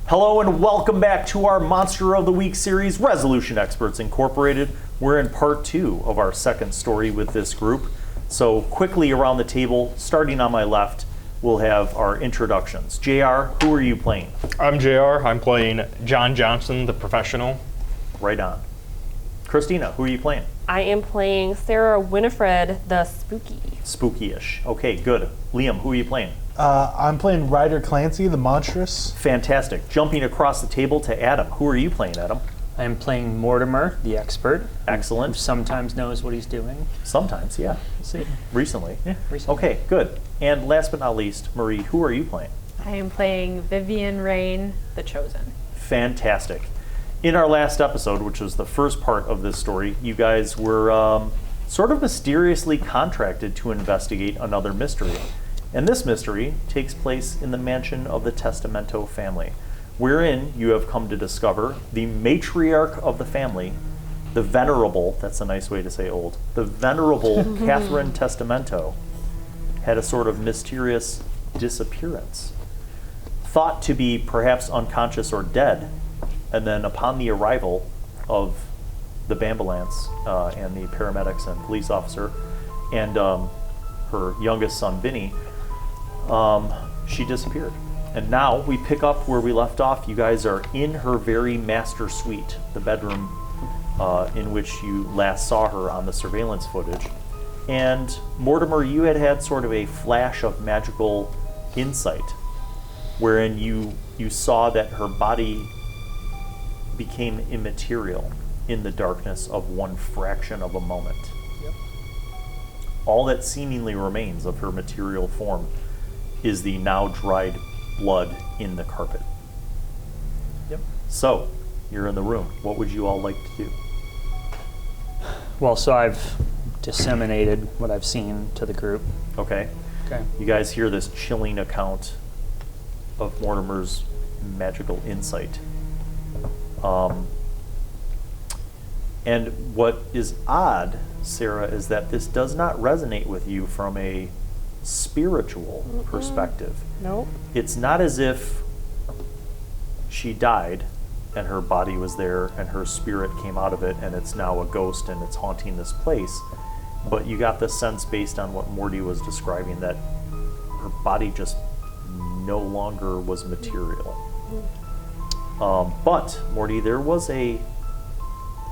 Hello and welcome back to our Monster of the Week series, Resolution Experts Incorporated. We're in part 2 of our second story with this group. So quickly around the table, starting on my left, we'll have our introductions. JR, who are you playing? I'm JR. I'm playing John Johnson, the professional. Right on. Christina, who are you playing? I am playing Sarah Winifred, the spooky. Spooky-ish. Okay, good. Liam, who are you playing? I'm playing Ryder Clancy, the monstrous. Fantastic. Jumping across the table to Adam. Who are you playing, Adam? I am playing Mortimer, the expert. Excellent. Who sometimes knows what he's doing. Sometimes, yeah. See. Recently. Yeah, recently. Okay, good. And last but not least, Marie, who are you playing? I am playing Vivian Rain, the Chosen. Fantastic. In our last episode, which was the first part of this story, you guys were sort of mysteriously contracted to investigate another mystery. And this mystery takes place in the mansion of the Testamento family, wherein you have come to discover the matriarch of the family, the venerable, that's a nice way to say old, the venerable Catherine Testamento, had a sort of mysterious disappearance. Thought to be perhaps unconscious or dead, and then upon the arrival of the ambulance and the paramedics and police officer and her youngest son, Vinny, she disappeared. And now we pick up where we left off. You guys are in her very master suite, the bedroom in which you last saw her on the surveillance footage. And Mortimer, you had sort of a flash of magical insight, wherein you saw that her body became immaterial in the darkness of one fraction of a moment. Yep. All that seemingly remains of her material form is the now dried blood in the carpet. Yep. So, you're in the room. What would you all like to do? Well, so I've disseminated what I've seen to the group. Okay. Okay. You guys hear this chilling account of Mortimer's magical insight. And what is odd, Sarah, is that this does not resonate with you from a spiritual perspective. Nope. It's not as if she died and her body was there and her spirit came out of it and it's now a ghost and it's haunting this place. But you got the sense based on what Morty was describing that her body just no longer was material. But Morty, there was a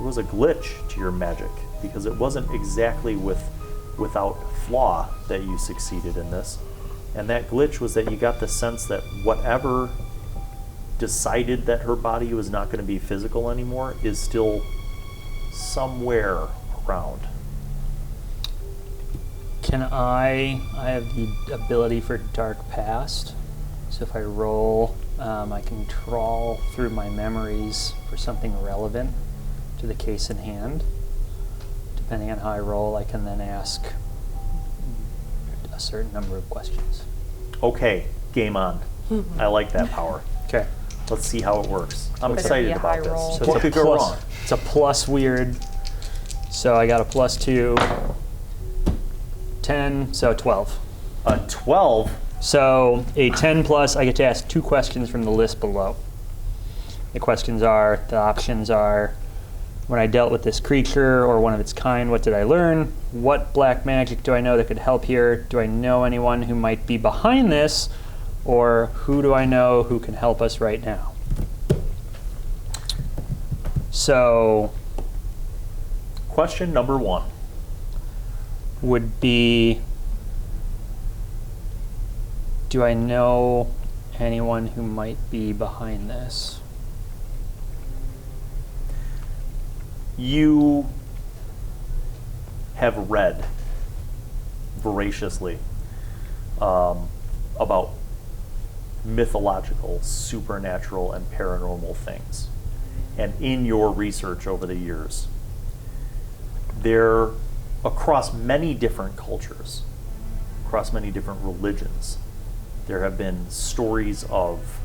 glitch to your magic because it wasn't exactly without flaw that you succeeded in this. And that glitch was that you got the sense that whatever decided that her body was not going to be physical anymore is still somewhere around. I have the ability for Dark Past. So if I roll, I can trawl through my memories for something relevant to the case in hand. Depending on how I roll, I can then ask a certain number of questions. Okay, game on. I like that power. Okay. Let's see how it works. I'm Better excited be a about high this. roll. So What it's a could go plus, wrong? It's a plus weird. So I got a +2, 10, so 12. A 12. So a 10 plus, I get to ask 2 questions from the list below. The options are, when I dealt with this creature or one of its kind, what did I learn? What black magic do I know that could help here? Do I know anyone who might be behind this? Or who do I know who can help us right now? So, Question number 1. would be, do I know anyone who might be behind this? You have read voraciously about mythological, supernatural, and paranormal things. And in your research over the years, there, across many different cultures, across many different religions, there have been stories of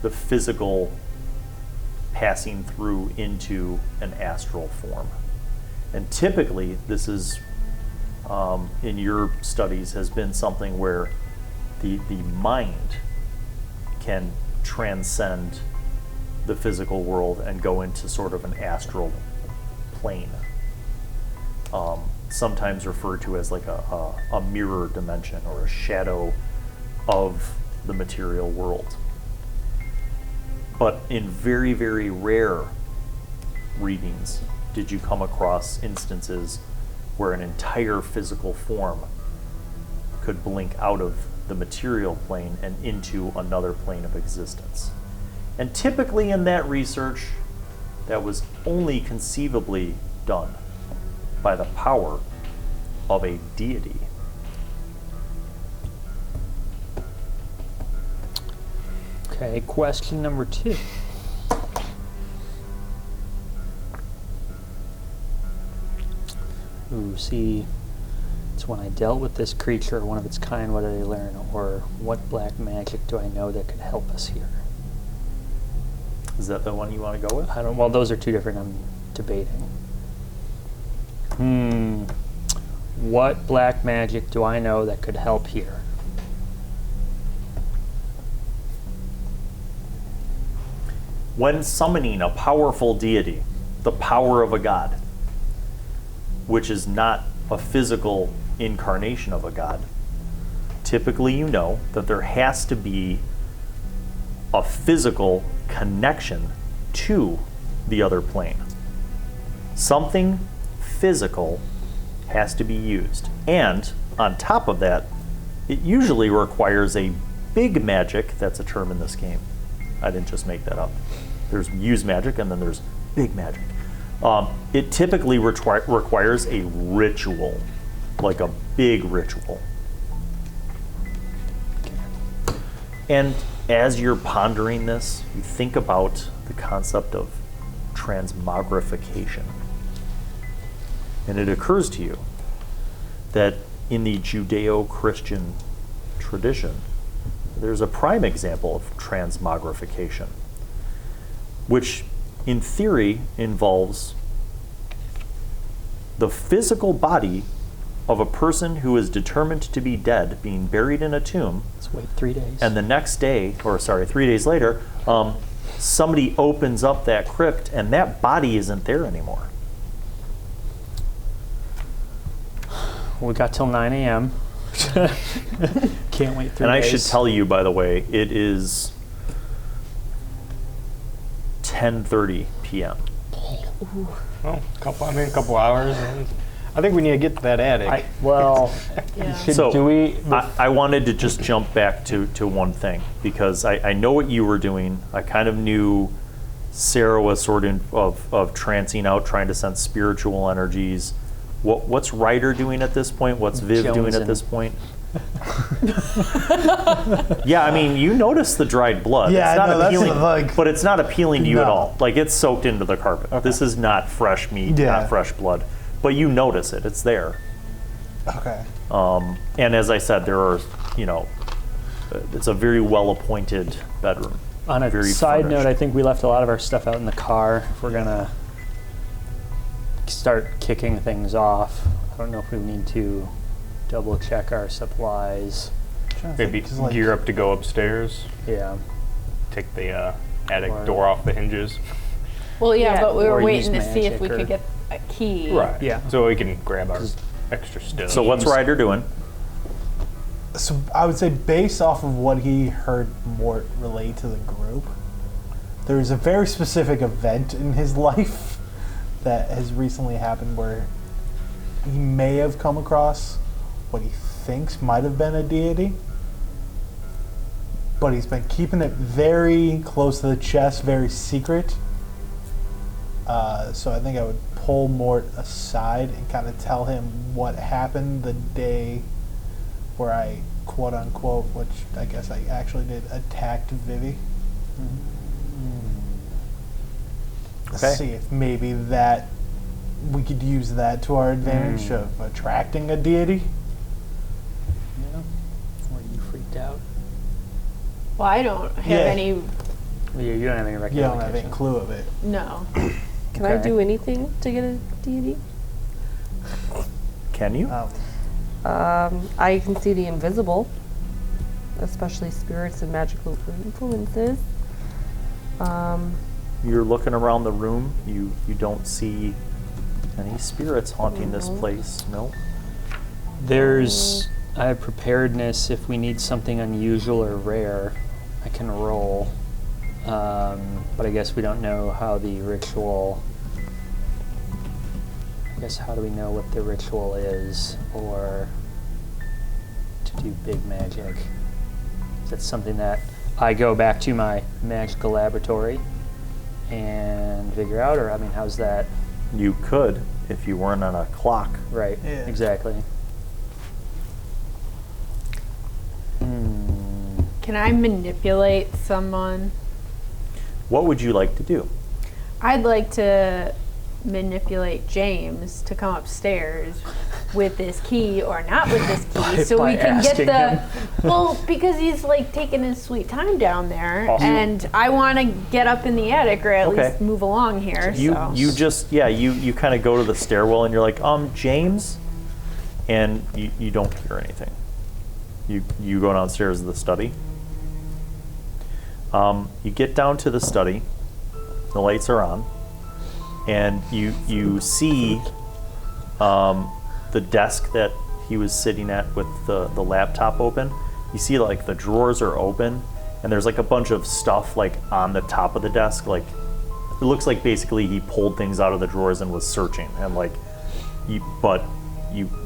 the physical passing through into an astral form. And typically, this is, in your studies, has been something where the mind can transcend the physical world and go into sort of an astral plane. Sometimes referred to as like a mirror dimension or a shadow of the material world. But in very, very rare readings did you come across instances where an entire physical form could blink out of the material plane and into another plane of existence. And typically in that research, that was only conceivably done by the power of a deity. Okay, question number 2. Ooh, see, it's when I dealt with this creature, one of its kind, what did I learn? Or what black magic do I know that could help us here? Is that the one you want to go with? I don't, well, those are 2 different, I'm debating. What black magic do I know that could help here? When summoning a powerful deity, the power of a god, which is not a physical incarnation of a god, typically you know that there has to be a physical connection to the other plane. Something physical has to be used. And on top of that, it usually requires a big magic. That's a term in this game. I didn't just make that up. There's use magic and then there's big magic. It typically requires a ritual, like a big ritual. And as you're pondering this, you think about the concept of transmogrification. And it occurs to you that in the Judeo-Christian tradition, there's a prime example of transmogrification, which in theory involves the physical body of a person who is determined to be dead being buried in a tomb. Let's wait 3 days. And the next day, or sorry, 3 days later, somebody opens up that crypt and that body isn't there anymore. We got till 9 a.m. Can't wait 3 days. And I should tell you, by the way, it is 10:30 p.m. Well, a couple hours. And I think we need to get to that attic. So do we? I wanted to just jump back to one thing, because I know what you were doing. I kind of knew Sarah was sort of trancing out, trying to sense spiritual energies. What's Ryder doing at this point? What's Viv doing at this point? Yeah, I mean, you notice the dried blood. Yeah, it's not no, that's appealing, like, but it's not appealing to you at no. all. Like, it's soaked into the carpet. Okay. This is not fresh meat, Yeah. not fresh blood. But you notice it. It's there. Okay. And as I said, there are, it's a very well-appointed bedroom. On a very side furnished. note, I think we left a lot of our stuff out in the car. If we're gonna start kicking things off, I don't know if we need to double check our supplies. Maybe gear up to go upstairs. Yeah. Take the attic Or- door off the hinges. Well, yeah, Yeah. but we Or were use waiting to see if magic we or- could get a key. Right. Yeah. So we can grab our extra stuff. So what's Ryder doing? So I would say, based off of what he heard Mort relay to the group, there is a very specific event in his life that has recently happened where he may have come across what he thinks might have been a deity, but he's been keeping it very close to the chest, very secret. So I think I would pull Mort aside and kind of tell him what happened the day where I, quote unquote, which I guess I actually did, attacked Vivi. Okay. Hmm. See if maybe that we could use that to our advantage of attracting a deity. Yeah. Were you freaked out? Well, I don't have Yeah. any. Yeah, you don't have any You recollection. don't have any clue of it. No. Can I Okay. do anything to get a deity? Can you? Um, I can see the invisible. especially spirits and magical influences. You're looking around the room. You don't see any spirits haunting this place. No. I have preparedness if we need something unusual or rare. I can roll. But I guess we don't know how the ritual... I guess how do we know what the ritual is, or to do big magic? Is that something that I go back to my magical laboratory and figure out, or I mean, how's that? You could if you weren't on a clock. Right, Yeah. exactly. Can I manipulate someone? What would you like to do? I'd like to manipulate James to come upstairs with this key or not with this key, so by we can get asking the him. well, because he's like taking his sweet time down there, Awesome. and I want to get up in the attic or at Okay. least move along here. You kind of go to the stairwell and you're like, James, and you don't hear anything. You go downstairs to the study. You get down to the study. The lights are on, and you see the desk that he was sitting at with the laptop open. You see like the drawers are open, and there's like a bunch of stuff like on the top of the desk. Like it looks like basically he pulled things out of the drawers and was searching, and like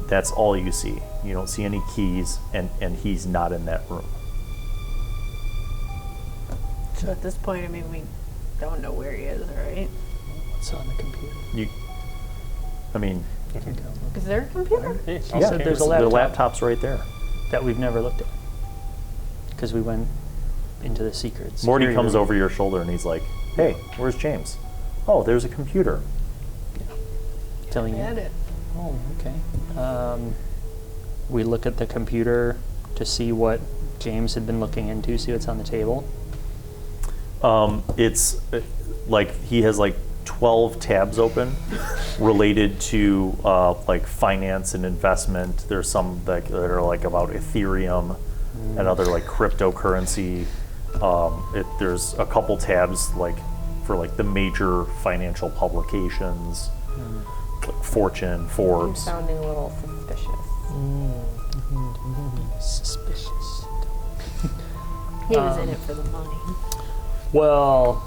that's all you see. You don't see any keys, and he's not in that room. So at this point, I mean, we don't know where he is, right? What's on the computer? You Can go look. Is there a computer? Hey, yeah, also there's a laptop the laptop's right there. that we've never looked at because we went into the secrets. Morty comes over your shoulder and he's like, "Hey, where's James? Oh, there's a computer." telling you. Edit. Oh, okay. We look at the computer to see what James had been looking into, see what's on the table. It's like he has like 12 tabs open related to like finance and investment. There's some that are like about Ethereum and other like cryptocurrency. There's a couple tabs like for like the major financial publications, like Fortune, Forbes. Sounding a little suspicious. Suspicious. He was in it for the money. Well,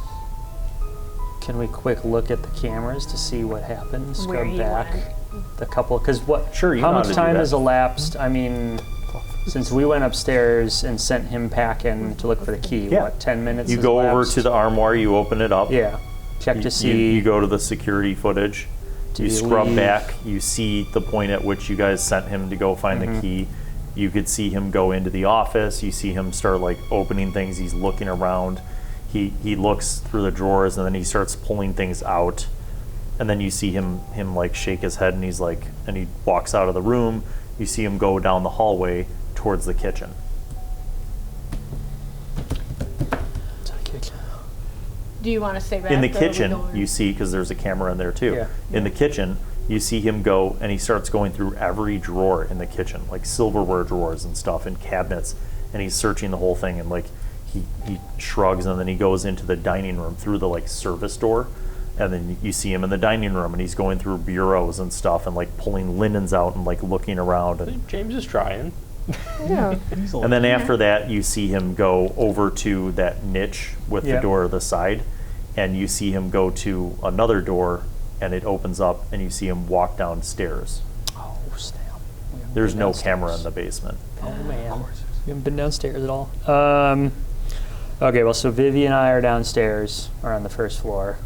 can we quick look at the cameras to see what happened? Where Scrub he back went. the couple, because what? Sure, you how know how much to do time that. has elapsed? I mean, since we went upstairs and sent him packing to look for the key, Yeah. what? 10 minutes. You has go over elapsed? to the armoire, you open it up. Yeah. Check to You- see. You go to the security footage. Do You you scrub leave? back. You see the point at which you guys sent him to go find the key. You could see him go into the office. You see him start like opening things. He's looking around. He looks through the drawers and then he starts pulling things out. And then you see him like shake his head and he's like, and he walks out of the room. You see him go down the hallway towards the kitchen. Do you want to stay back? In the or are we kitchen, going? you see, because there's a camera in there too. Yeah. In the kitchen, you see him go and he starts going through every drawer in the kitchen, like silverware drawers and stuff and cabinets, and he's searching the whole thing and like he shrugs and then he goes into the dining room through the like service door, and then you see him in the dining room and he's going through bureaus and stuff and like pulling linens out and like looking around and James is trying. Yeah. and then after that, you see him go over to that niche with the Yeah. door to the side, and you see him go to another door, and it opens up, and you see him walk downstairs. Oh, snap. We haven't There's been no downstairs. camera in the basement. Oh, man. We haven't been downstairs at all. Okay, well, so Vivi and I are downstairs, or on the first floor,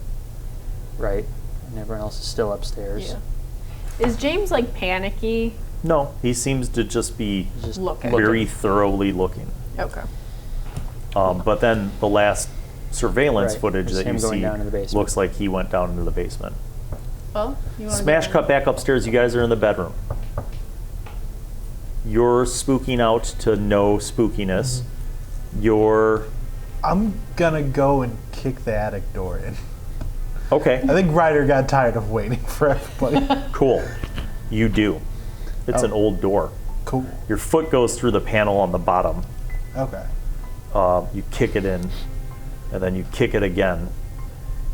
right? And everyone else is still upstairs. Yeah. Is James like panicky? No, he seems to just be Just Looking. very thoroughly looking. Okay. But then the last surveillance Right, footage it's that him you going see down to the basement. looks like he went down into the basement. Well, you want Smash cut back upstairs. You guys are in the bedroom. You're spooking out to no spookiness. You're I'm gonna go and kick the attic door in. okay. I think Ryder got tired of waiting for everybody. Cool. You do. It's an Oh. old door. Cool. Your foot goes through the panel on the bottom, Okay. You kick it in, and then you kick it again,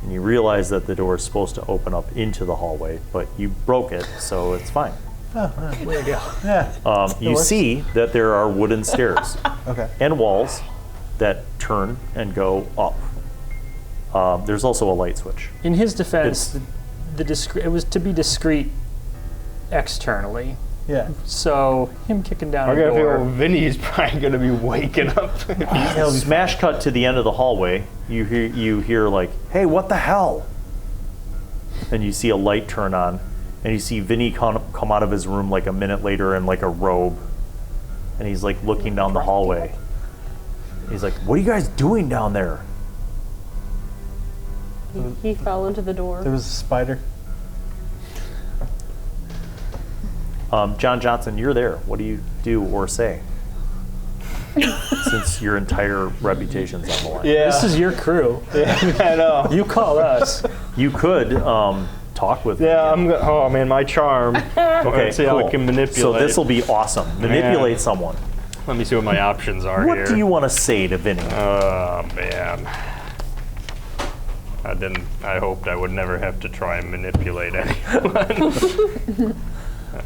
and you realize that the door is supposed to open up into the hallway, but you broke it, so it's fine. There you go. Yeah. You works. see that there are wooden stairs Okay. and walls that turn and go up. There's also a light switch. In his defense, it was to be discreet externally. Yeah. So him kicking down I a gotta door. feel Vinny's probably gonna be waking up. Smash cut to the end of the hallway. You hear like, "Hey, what the hell?" And you see a light turn on, and you see Vinny come out of his room like a minute later in like a robe, and he's like looking down the hallway. He's like, "What are you guys doing down there?" He fell into the door. There was a spider. John Johnson, you're there. What do you do or say? Since your entire reputation's on the line. Yeah. This is your crew. I know. You call us. You could talk with Yeah, him. I'm good. Oh man, my charm. Okay, Let's see how cool. I can manipulate. So this will be awesome. Manipulate someone. Let me see what my options are What here. do you want to say to Vinny? Oh man. I hoped I would never have to try and manipulate anyone.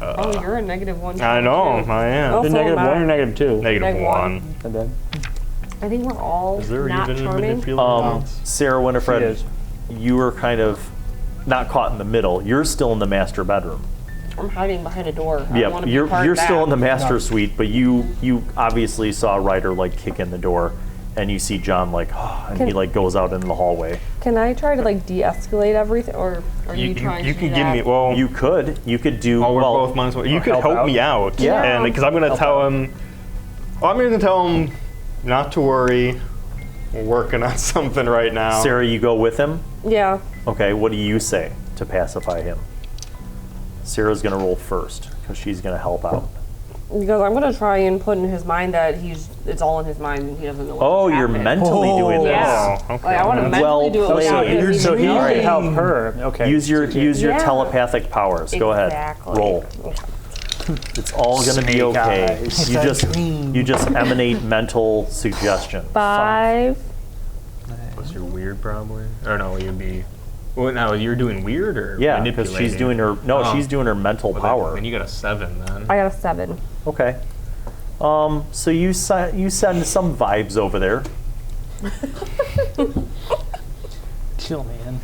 Oh, you're a -1. I know, I am. Oh, The so negative am I. 1 or -2? Negative Neg 1. Not bad. I think we're all Is there not even charming. manipulation? Sarah She Winifred, is. you were kind of not caught in the middle. You're still in the master bedroom. I'm hiding behind a door. I Yeah, want to be you're part of still that. in the master suite, but you obviously saw Ryder like kick in the door, and you see John like, and he like goes out into the hallway. Can I try to like de-escalate everything, or are you, trying you to can do give that? me, well, You could do we're well. both minus 1. You could help help out. me out. Yeah. And because I'm going to tell him, I'm going to tell him not to worry. We're working on something right now. Sarah, you go with him. Yeah. Okay, what do you say to pacify him? Sarah's gonna roll first because she's gonna help out. Because I'm gonna try and put in his mind that it's all in his mind and he doesn't know what Oh, you're happened. mentally doing this. Yeah. Oh, okay. Like, I want to mentally Well do it played. without him So even he knowing. can help her. Okay. Use your Yeah. telepathic powers. Go ahead. Exactly. Roll. It's all gonna be Snake okay. eyes. You just emanate mental suggestion. 5. What's your weird probably? Or no, you'd be. Well, now you're doing weird or Yeah, because manipulating? she's doing her. No, Oh. she's doing her mental Well, power. Then you got a 7 then. I got a 7. Okay. So you send some vibes over there. Chill, man.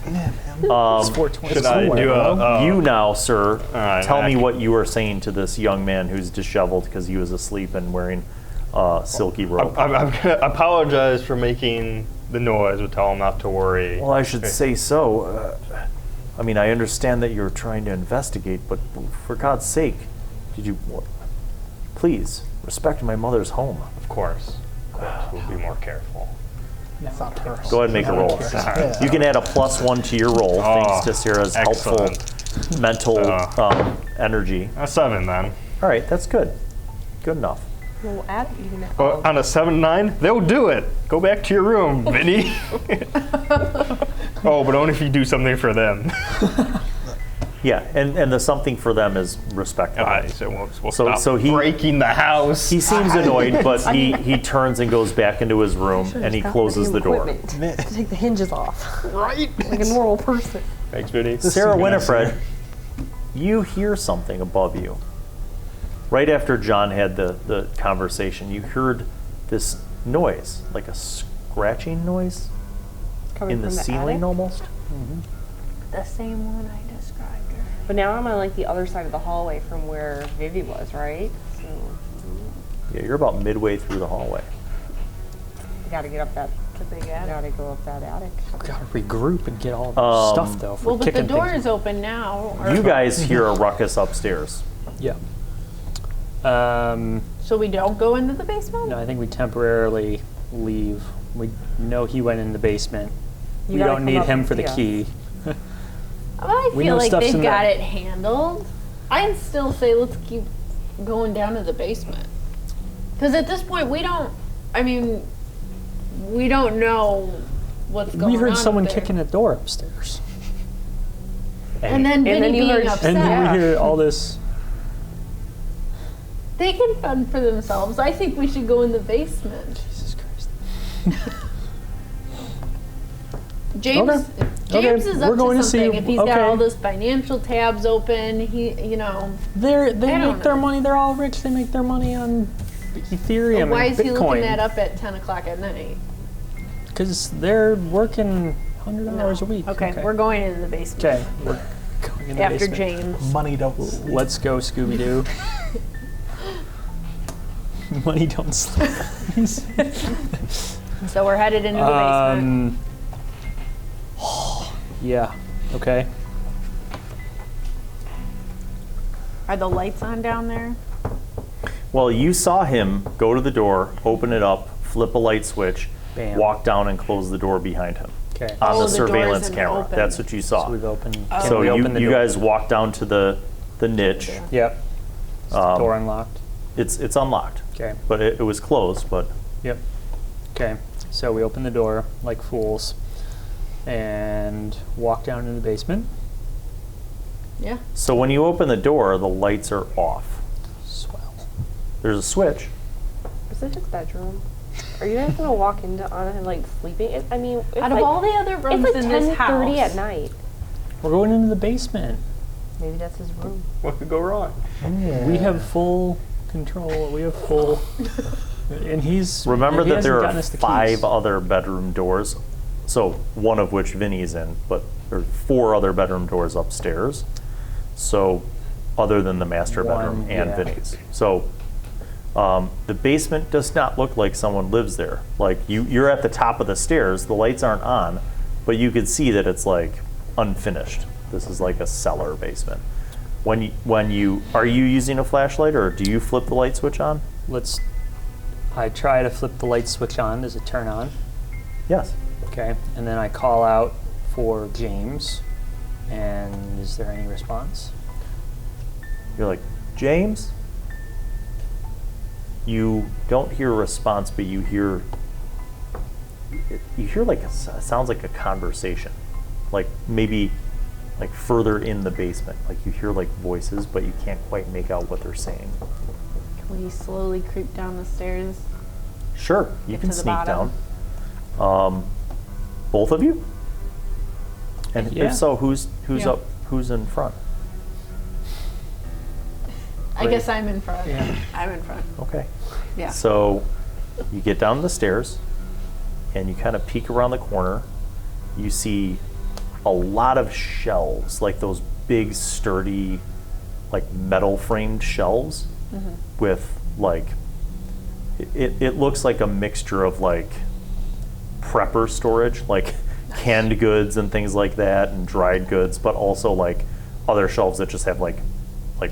Um, It's 420 Should I somewhere, do bro. a? you now, sir, right, tell me Mac. what you were saying to this young man who's disheveled because he was asleep and wearing silky robe. I'm gonna apologize for making the noise. But tell him not to worry. Well, I should say so. I mean, I understand that you're trying to investigate, but for God's sake, did you please respect my mother's home? Of course. We'll be more careful. It's not her. Go ahead and make a roll. Alright. You can add a +1 to your roll thanks to Sarah's helpful excellent. mental energy. A 7 then. All right, that's good. Good enough. We'll add even Well, on a 7-9, they'll do it. Go back to your room, Vinny. Oh, but only if you do something for them. Yeah, and the something for them is respect. All right, so we'll So- stop so he- breaking the house. He seems annoyed, but he turns and goes back into his room and he closes the door. To take the hinges off, right. like a normal person. Thanks, Vinny. Sarah Winifred, you hear something above you. Right after John had the conversation, you heard this noise, like a scratching noise Coming in the from ceiling attic. almost. The same one I described her. But now I'm on like the other side of the hallway from where Vivi was, right? So Yeah, you're about midway through the hallway. I gotta get up that. Gotta go up that attic. We gotta regroup and get all of our stuff though. If Well, we're but the kicking door things. is open now. Or, You guys hear a ruckus upstairs. Yeah. so we don't go into the basement? No, I think we temporarily leave. We know he went in the basement. You We gotta don't come need up him and for the see us. key. Well, I We feel know like stuff's they've in got there. it handled. I'd still say let's keep going down to the basement. Because at this point, we don't know what's going on. We heard up someone there. kicking a door upstairs. And then then Vinny you being heard- upset. And then we hear all this. They can fend for themselves. I think we should go in the basement. James, Okay. James is We're up going to to see- something. If he's got okay. all those financial tabs open, they They don't make their know. money. They're all rich. They make their money on Ethereum Why and is he looking Bitcoin. that up at 10 o'clock at night? Because they're working 100 hours a week. Okay, we're going into the basement. Okay. We're going in the After basement. James. Money don't sleep. Let's go, Scooby Doo. Money don't sleep. So we're headed into the basement. Yeah. Okay. Are the lights on down there? Well, you saw him go to the door, open it up, flip a light switch, Bam. walk down and close the door behind him Okay. on Oh, the the surveillance doors and camera. open. That's what you saw. So we've opened. So we open the you door? guys walk down to the niche. Yep. Is the door unlocked? It's unlocked, Okay. but it was closed. But Yep. Okay. So we open the door like fools and walk down into the basement. Yeah. so when you open the door, the lights are off. Swell. There's a switch. Is this his bedroom? Are you guys gonna walk into on him like sleeping? I mean, it's Out of like, all the other it's rooms like in this 10:30 house, at night. We're going into the basement. Maybe that's his room. What could go wrong? We have full control. We have full. And he's. Remember he that hasn't there are gotten us the 5 keys. other bedroom doors. So one of which Vinny's in, but there are 4 other bedroom doors upstairs. So other than the master bedroom One, and yeah. Vinny's. So the basement does not look like someone lives there. Like you're at the top of the stairs, the lights aren't on, but you can see that it's like unfinished. This is like a cellar basement. When you are you using a flashlight or do you flip the light switch on? I try to flip the light switch on. Does it turn on? Yes. Okay. And then I call out for James. And is there any response? You're like, James? You don't hear a response, but you hear like it sounds like a conversation. Like maybe like further in the basement. Like you hear like voices, but you can't quite make out what they're saying. Can we slowly creep down the stairs? Sure, you Get can to the sneak bottom. down. Both of you? And Yeah. if so, who's Yeah. up? Who's in front? I guess I'm in front. Yeah. I'm in front. Okay. Yeah. So you get down the stairs and you kind of peek around the corner. You see a lot of shelves, like those big, sturdy, like metal framed shelves with like, it looks like a mixture of like prepper storage, like canned goods and things like that and dried goods, but also like other shelves that just have like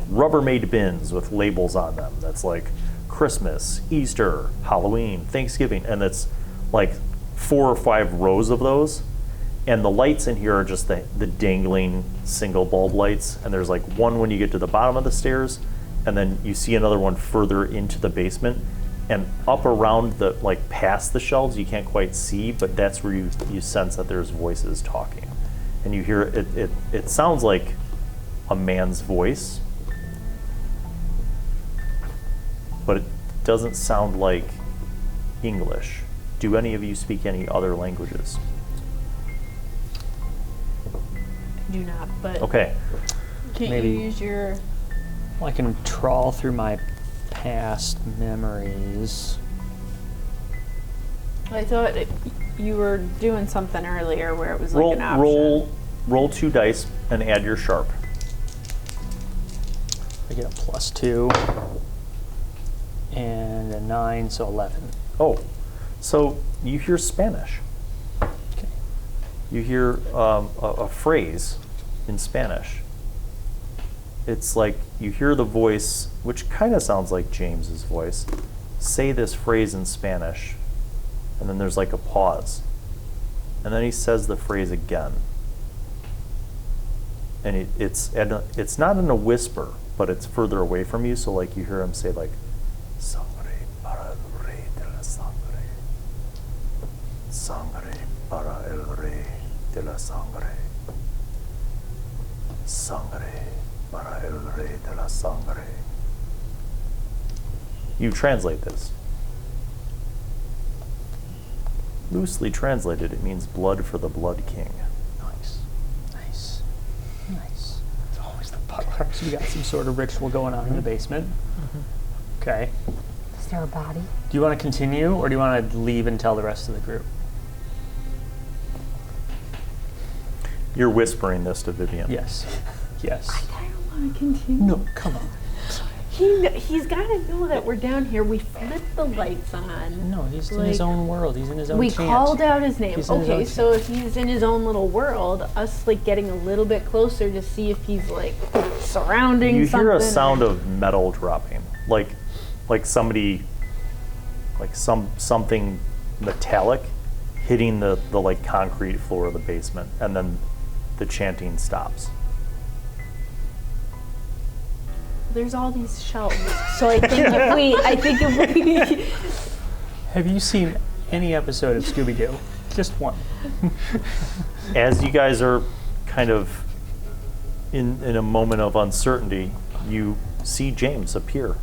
Rubbermaid bins with labels on them. That's like Christmas, Easter, Halloween, Thanksgiving, and it's like 4 or 5 rows of those. And the lights in here are just the dangling single bulb lights. And there's like one when you get to the bottom of the stairs, and then you see another one further into the basement. And up around the, like past the shelves, you can't quite see, but that's where you sense that there's voices talking. And you hear it sounds like a man's voice, but it doesn't sound like English. Do any of you speak any other languages? Do not, but Okay. can't Maybe. you use your... Well, I can trawl through my past memories. I thought you were doing something earlier where it was like an option. Roll 2 dice and add your sharp. I get a +2 and a 9, so 11. Oh, so you hear Spanish. Okay. You hear a phrase in Spanish. It's like you hear the voice, which kind of sounds like James's voice, say this phrase in Spanish, and then there's like a pause. And then he says the phrase again. And it's not in a whisper, but it's further away from you, so like you hear him say like, Sangre para el rey de la sangre. Sangre para el rey de la sangre. Sangre para el rey de la sangre. You translate this. Loosely translated, it means blood for the Blood King. Nice. Nice. Nice. It's always the butler. So we got some sort of ritual going on in the basement. Okay. Is there a body? Do you want to continue, or do you want to leave and tell the rest of the group? You're whispering this to Vivian. Yes. Yes. I don't want to continue. No, come on. He's got to know that we're down here. We flipped the lights on. No, he's in his own world. He's in his own We chant. called out his name. He's in his Okay, own so if he's in his own little world, us like getting a little bit closer to see if he's like surrounding You something. hear a sound of metal dropping, like somebody, like something metallic hitting the like concrete floor of the basement, and then the chanting stops. There's all these shelves. So I think if we Have you seen any episode of Scooby-Doo? Just one. As you guys are kind of in a moment of uncertainty, you see James appear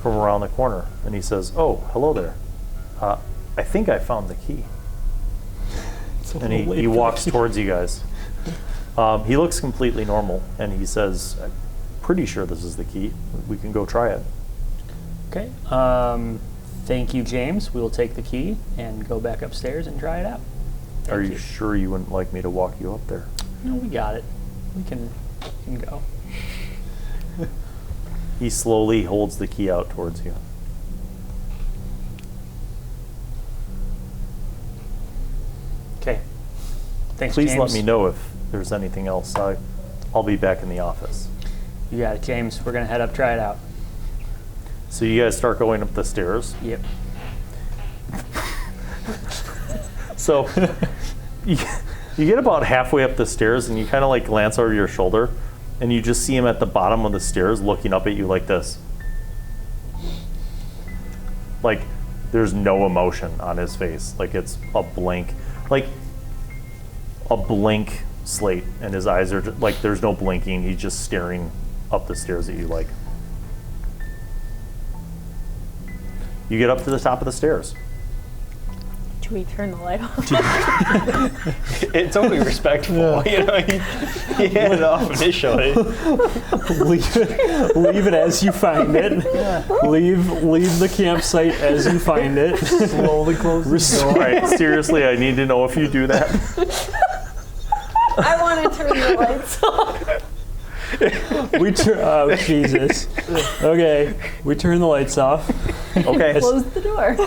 from around the corner, and he says, "Oh, hello there. I think I found the key." And he walks towards you guys. He looks completely normal, and he says, "I'm pretty sure this is the key. We can go try it." Okay. Thank you, James. We will take the key and go back upstairs and try it out. Are you sure you wouldn't like me to walk you up there? No, we got it. We can go. He slowly holds the key out towards you. Okay. Thanks, Please James. let me know if there's anything else. I'll be back in the office. You got it, James. We're going to head up, try it out. So you guys start going up the stairs. Yep. So you get about halfway up the stairs, and you kind of like glance over your shoulder, and you just see him at the bottom of the stairs looking up at you like this. Like there's no emotion on his face. Like it's a blank slate, and his eyes are just, like there's no blinking. He's just staring up the stairs at you like. You get up to the top of the stairs. do we turn the light off? It's only respectful, you know. He had it off initially. Leave it as you find it. Leave the campsite as you find it. Slowly close the door. All right, seriously, I need to know if you do that. I want to turn the lights off. Oh, Jesus. Okay, we turn the lights off. Okay. Close the door.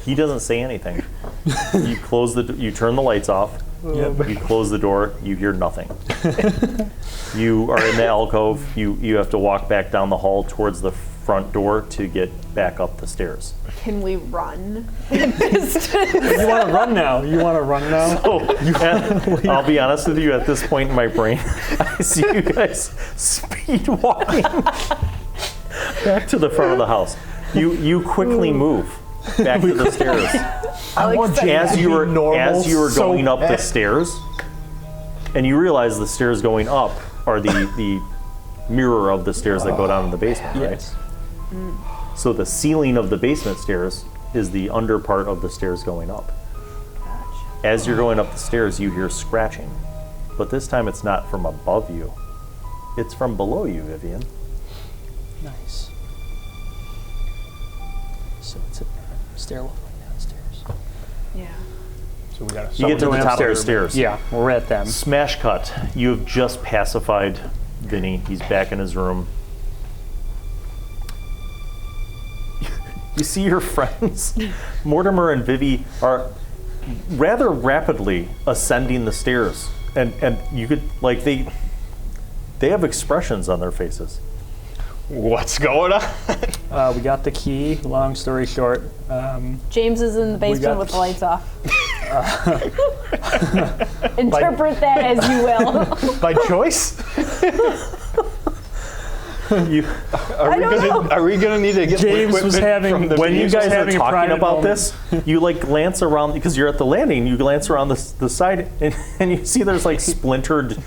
He doesn't say anything. You close you turn the lights off. Yep. You close the door. You hear nothing. You are in the alcove. You have to walk back down the hall towards the front door to get back up the stairs. Can we run? You want to run now? I'll be honest with you, at this point in my brain, I see you guys speed walking back to the front of the house. You quickly move back to the stairs. As you were going up the stairs, and you realize the stairs going up are the mirror of the stairs that go down to the basement, right? Yes. So the ceiling of the basement stairs is the under part of the stairs going up. As you're going up the stairs, you hear scratching. But this time it's not from above you. It's from below you, Vivian. Nice. So it's a stairwell going downstairs. Yeah. So we got You get to the top of the stairs. Yeah, we're at them. Smash cut. You have just pacified Vinny. He's back in his room. You see your friends, Mortimer and Vivi, are rather rapidly ascending the stairs, and you could like they have expressions on their faces. What's going on? We got the key. Long story short, James is in the basement with the lights off. Interpret that as you will. By choice? Are we gonna need to get James equipment was having- from the When you James guys was are having a talking private about moment. this, you like glance around because you're at the landing. You glance around the side, and you see there's like splintered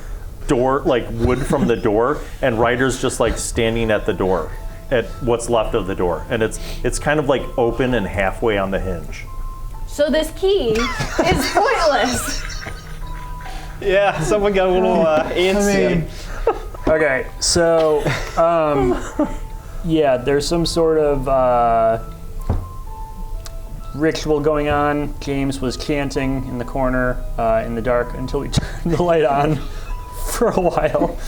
door, like wood from the door, and Ryder's just like standing at the door, at what's left of the door, and it's kind of like open and halfway on the hinge. So this key is pointless. Yeah, someone got a little antsy. Okay, so yeah, there's some sort of ritual going on. James was chanting in the corner in the dark until we turned the light on for a while.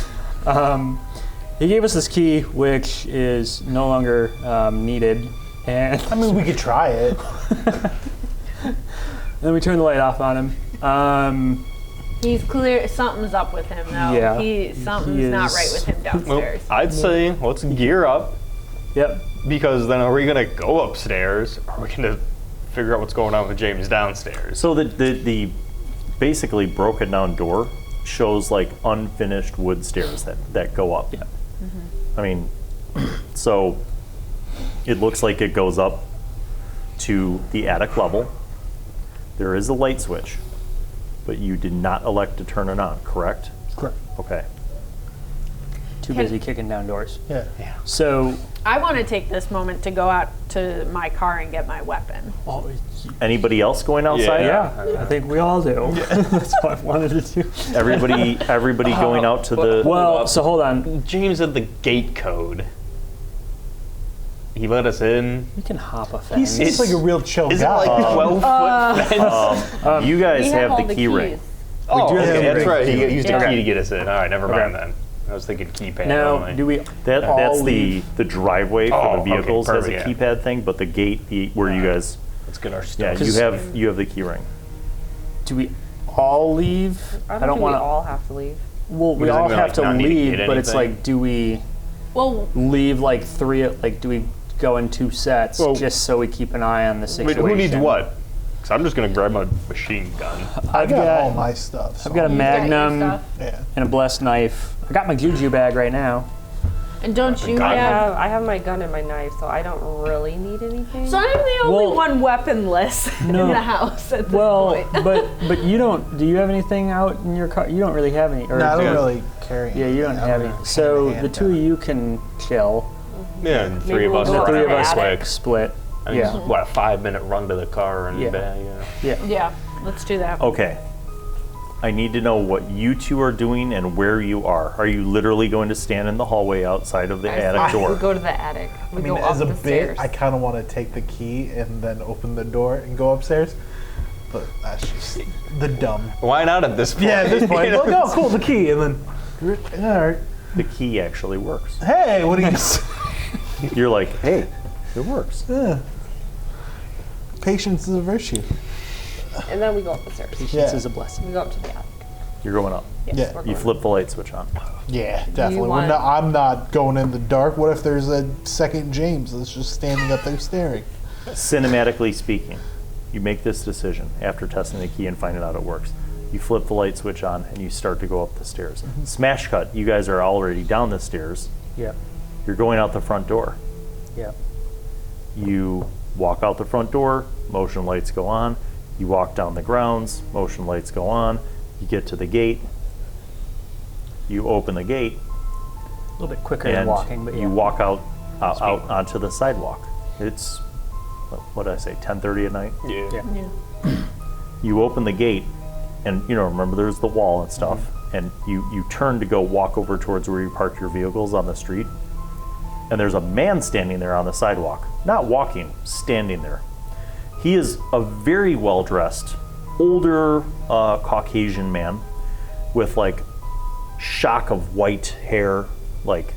He gave us this key, which is no longer needed, and I mean, we could try it. then we turned the light off on him. He's clear. Something's up with him, though. Yeah, Something's not right with him downstairs. I'd say let's gear up, Yep. because then are we gonna go upstairs, or are we gonna figure out what's going on with James downstairs? So the basically broken down door shows like unfinished wood stairs that go up. Yeah. I mean, so it looks like it goes up to the attic level. There is a light switch, but you did not elect to turn it on, correct? Correct. Okay. Too busy kicking down doors. Yeah. So, I want to take this moment to go out to my car and get my weapon. Anybody else going outside? yeah, I think we all do. That's what I wanted to do. Everybody going out to the. Well, so hold on. James had the gate code. He let us in. We can hop a He fence. seems like a real chill Is it guy. like 12-foot fence? you guys We have all the key ring. keys. Oh, do have okay, the that's ring. right. He used Yeah. a key to get us in. All right, never mind Okay. then. I was thinking keypad Now, only. do we That's all the leave? driveway for Oh, the okay, vehicles has a perfect, yeah. keypad thing, but the gate where you guys. Let's get our Yeah, stuff. you have the key ring. Do we all leave? I don't think want we to. all have to leave. Well, we Does all anyone, have like, to not need to leave, get but it's anything? like, do we Well, leave like three? Like, do we go in two sets Well, just so we keep an eye on the Wait, situation? who needs what? Because I'm just going to grab my machine gun. I got all my stuff. So I've got a you got your Magnum stuff. yeah. and a blessed knife. I got my juju bag right now. And don't you gun. have? I have my gun and my knife, so I don't really need anything. So I'm the only Well, one weaponless no. in the house at this Well, point. but you don't. Do you have anything out in your car? You don't really have any. Or No, I don't Yeah. really carry. Yeah, you don't anything. have I'm any. a So hand the two of guy. you can chill. Yeah, and three Maybe of we'll us go are up The to three of the us attic. like split. I mean, Yeah. it's, what, a 5-minute run to the car and Yeah. back? Yeah. Yeah. Yeah, let's do that. Okay. I need to know what you two are doing and where you are. Are you literally going to stand in the hallway outside of the attic We door? go to the attic. We I mean, go up as a the bit, stairs. I kind of want to take the key and then open the door and go upstairs. But that's just the dumb. Why not at this point? Yeah, at this point, You know, like, oh, cool, the key, and then, all right. The key actually works. Hey, what do you? You're like, hey, it works. Yeah. Patience is a virtue. And then we go up the stairs. Patience Yeah. is a blessing. We go up to the attic. You're going up. Yes, Yeah. we're You going. flip the light switch on. Yeah, definitely. want- I'm not going in the dark. What if there's a second James that's just standing up there staring? Cinematically speaking, you make this decision after testing the key and finding out it works. You flip the light switch on and you start to go up the stairs. Smash cut, you guys are already down the stairs. Yep. You're going out the front door. Yep. You walk out the front door, motion lights go on. You walk down the grounds, motion lights go on. You get to the gate. You open the gate A little bit quicker than and walking, but yeah. you walk out onto the sidewalk. It's, what did I say, 10:30 at night? Yeah. Yeah. You open the gate, and remember there's the wall and stuff, and you turn to go walk over towards where you parked your vehicles on the street, and there's a man standing there on the sidewalk, not walking, standing there. He is a very well-dressed, older Caucasian man with like shock of white hair, like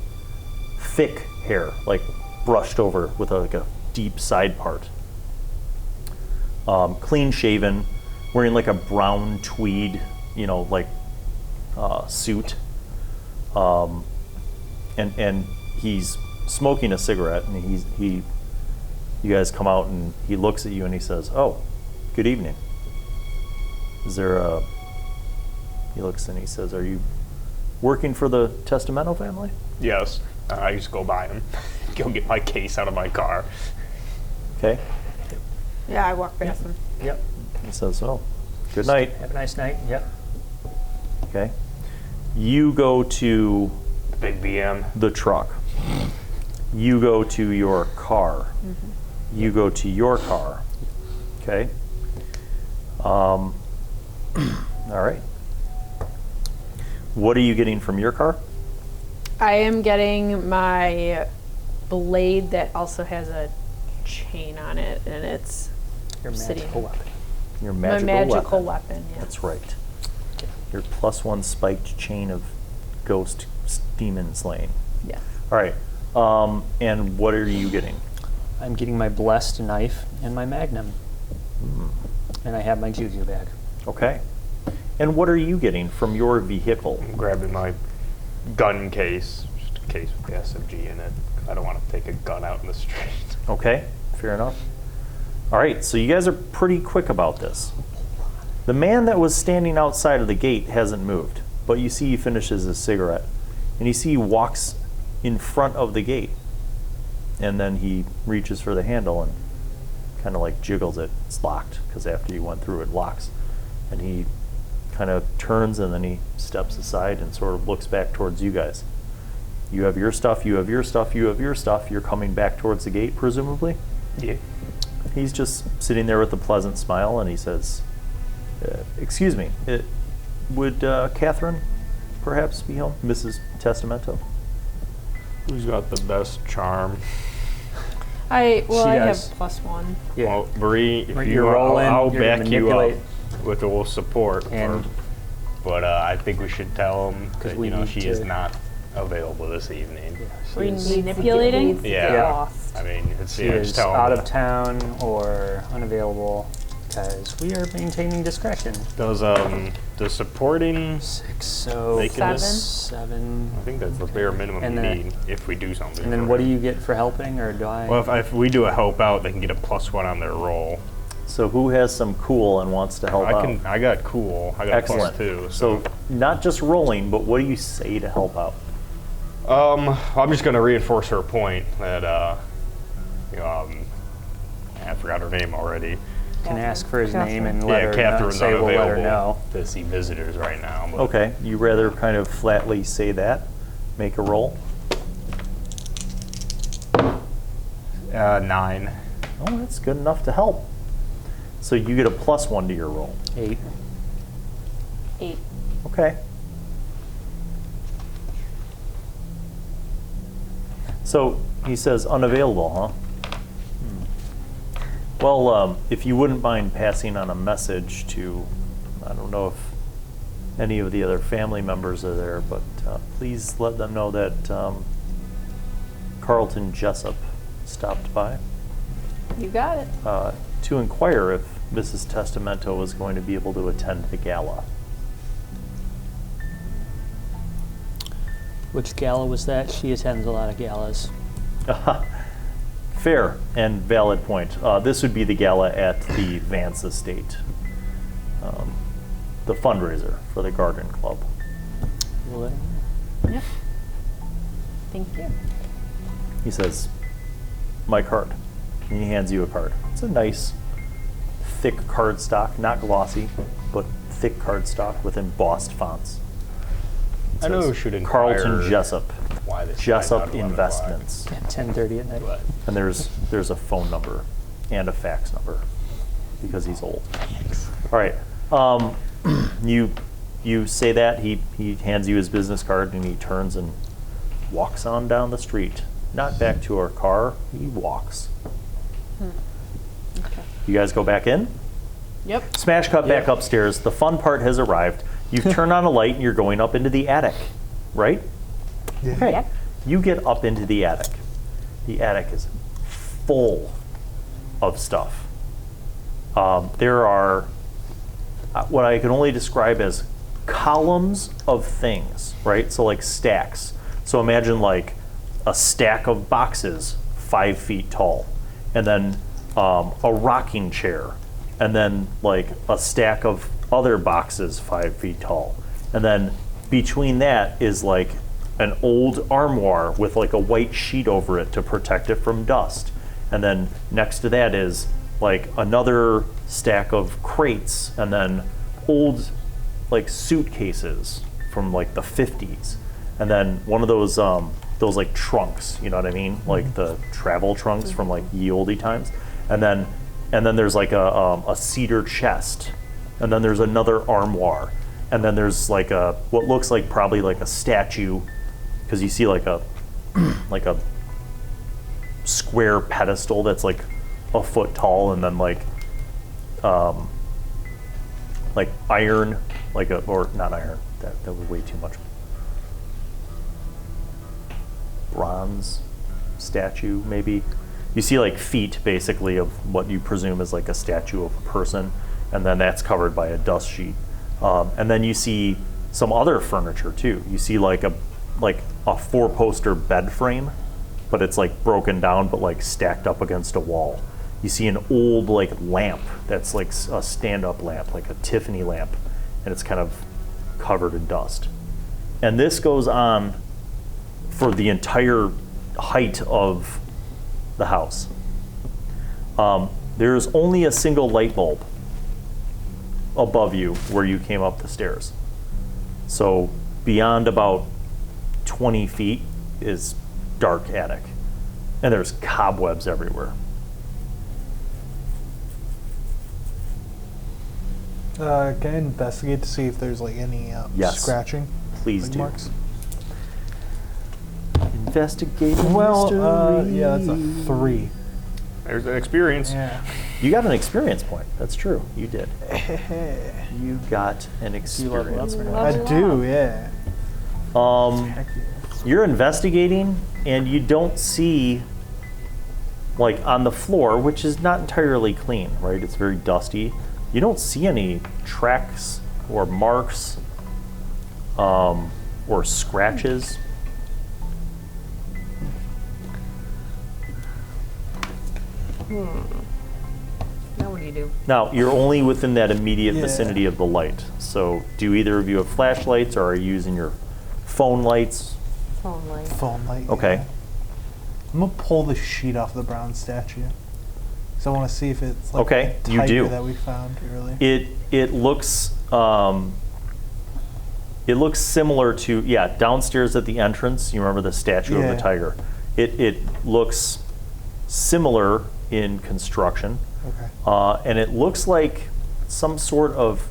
thick hair, like brushed over with like a deep side part. Clean shaven, wearing like a brown tweed, suit. And he's smoking a cigarette, and you guys come out and he looks at you and he says, "Oh, good evening. Is there he looks and he says, "Are you working for the Testamento family?" Yes. I used to go by him. Go get my case out of my car. Okay. Yeah, I walk past him. Yep. He says, "Oh, good night." Have a nice night. Yep. Okay. You go to Big BM. the truck. You go to your car. You go to your car. Okay. All right. What are you getting from your car? I am getting my blade that also has a chain on it, and it's Your sitting- magical weapon. Your my magical magical weapon. weapon. Yeah. That's right. Your +1 spiked chain of ghost demon slaying. Yeah. All right. And what are you getting? I'm getting my blessed knife and my magnum. And I have my juju bag. Okay. And what are you getting from your vehicle? I'm grabbing my gun case, just a case with the SMG in it. I don't want to take a gun out in the street. Okay, fair enough. All right, so you guys are pretty quick about this. The man that was standing outside of the gate hasn't moved, but you see he finishes his cigarette, and you see he walks in front of the gate, and then he reaches for the handle and kind of like jiggles it. It's locked, because after you went through it locks. And he kind of turns, and then he steps aside and sort of looks back towards you guys. You have your stuff, you have your stuff, you have your stuff. You're coming back towards the gate, presumably? Yeah. He's just sitting there with a pleasant smile, and he says, excuse me, would Catherine perhaps be home? Mrs. Testamento? Who's got the best charm? I She have does. +1. Yeah. Well, Marie, if You're you rolling, I'll you're gonna back you up manipulate. with a little support. And- But I think we should tell him 'Cause that we need she is to- not available this evening. We She is, need- Manipulating? Needs to get Yeah. lost. I mean, it's she yeah, is just tell him out that- of town or unavailable because we are maintaining discretion. Does the supporting? 6, so They can just- 7. I think that's the bare minimum And you then- need if we do something. And then for what do him. you get for helping, or do I? Well, if we do a help out, they can get a +1 on their roll. So who has some cool and wants to help out? I got cool. I got Excellent. +2. So not just rolling, but what do you say to help out? I'm just gonna reinforce her point that I forgot her name already. can ask for his Catherine. name and let her know, Catherine's say we'll let her unavailable know. to see visitors right now. But Okay, you rather kind of flatly say that? Make a roll? 9. Oh, that's good enough to help. So you get a +1 to your roll. 8. 8. Okay. So he says unavailable, huh? Well, if you wouldn't mind passing on a message to, I don't know if any of the other family members are there, but please let them know that Carlton Jessup stopped by You got it. to inquire if Mrs. Testamento was going to be able to attend the gala. Which gala was that? She attends a lot of galas. Fair and valid point. This would be the gala at the Vance Estate, the fundraiser for the Garden Club. We'll let her know. Yep. Thank you. He says, my card. And he hands you a card. It's a nice, thick cardstock, not glossy, but thick cardstock with embossed fonts. It I know says, we should Carlton inquire Jessup, why this Jessup guy's not 11 Investments. At 10:30 at night. o'clock, And there's a phone number and a fax number because he's old. All right. You say that, he hands you his business card, and he turns and walks on down the street. Not back to our car, he walks. Okay. You guys go back in? Yep. Smash cut back upstairs. The fun part has arrived. You've turned on a light and you're going up into the attic, right? Okay. Yep. You get up into the attic. The attic is full of stuff. There are what I can only describe as columns of things, right? So like stacks. So imagine like a stack of boxes 5 feet tall, and then a rocking chair, and then like a stack of other boxes 5 feet tall. And then between that is like an old armoire with like a white sheet over it to protect it from dust. And then next to that is like another stack of crates, and then old like suitcases from like the 50s. And then one of those like trunks, you know what I mean? Like the travel trunks from like ye olde times. And then there's like a cedar chest and then there's another armoire, and then there's like a what looks like probably like a statue, because you see like a like a square pedestal that's like a foot tall, and then like iron, like a, or not iron, that was way too much. Bronze statue, maybe. You see like feet, basically, of what you presume is like a statue of a person, and then that's covered by a dust sheet. And then you see some other furniture too. You see like a 4-poster bed frame, but it's like broken down, but like stacked up against a wall. You see an old like lamp that's like a stand-up lamp, like a Tiffany lamp, and it's kind of covered in dust. And this goes on for the entire height of the house. There's only a single light bulb above you where you came up the stairs. So beyond about 20 feet is dark attic. And there's cobwebs everywhere. Can I investigate to see if there's like any Yes. scratching? Please like do. marks? Investigating Well, mystery. yeah, that's a 3. There's an experience. Yeah. You got an experience point. That's true. You did. You got an you level up experience or point. not? I do, yeah. Heck yeah. You're investigating, and you don't see, like on the floor, which is not entirely clean, right? It's very dusty. You don't see any tracks or marks or scratches. Now what do you do? Now, you're only within that immediate Yeah. vicinity of the light. So, do either of you have flashlights, or are you using your phone lights? Phone light. Phone light. Okay. Yeah. I'm gonna pull the sheet off the brown statue. Because I want to see if it's like Okay, the you tiger do. that we found earlier. It looks similar to, yeah, downstairs at the entrance. You remember the statue of Yeah. the tiger? It looks similar in construction, Okay. and it looks like some sort of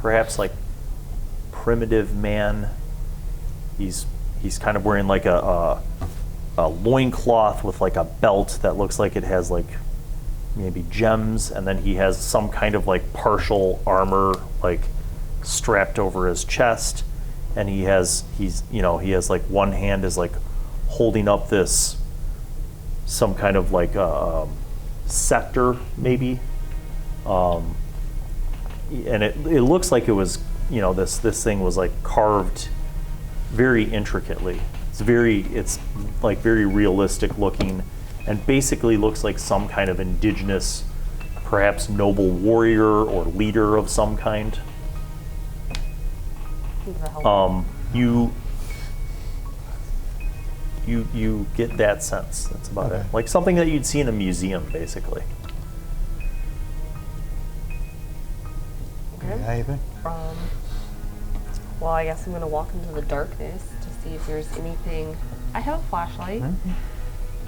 perhaps like primitive man. He's kind of wearing like a loincloth with like a belt that looks like it has like maybe gems, and then he has some kind of like partial armor like strapped over his chest, and he has like one hand is like holding up this some kind of like scepter maybe, and it looks like it was, this thing was like carved very intricately. It's like very realistic looking, and basically looks like some kind of indigenous, perhaps noble warrior or leader of some kind. You get that sense. That's about Okay. it. Like something that you'd see in a museum, basically. Okay. Anything? Well, I guess I'm gonna walk into the darkness to see if there's anything. I have a flashlight.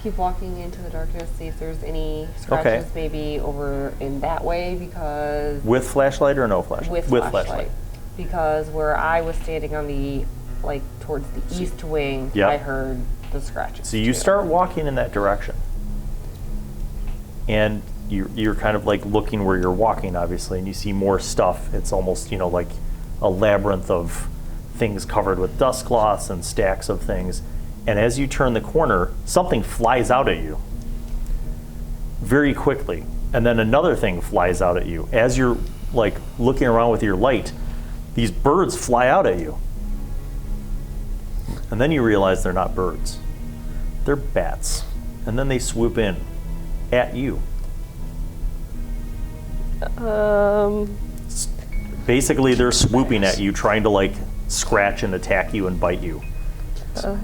Keep walking into the darkness, see if there's any scratches maybe over in that way, because With flashlight or no flashlight? with flashlight. Because where I was standing on the towards the east wing, Yep. I heard the scratches. So you too. start walking in that direction, and you're kind of like looking where you're walking, obviously, and you see more stuff. It's almost like a labyrinth of things covered with dust cloths and stacks of things. And as you turn the corner, something flies out at you very quickly, and then another thing flies out at you. As you're like looking around with your light, these birds fly out at you. And then you realize they're not birds. They're bats. And then they swoop in at you. Basically, they're swooping at you, trying to like scratch and attack you and bite you.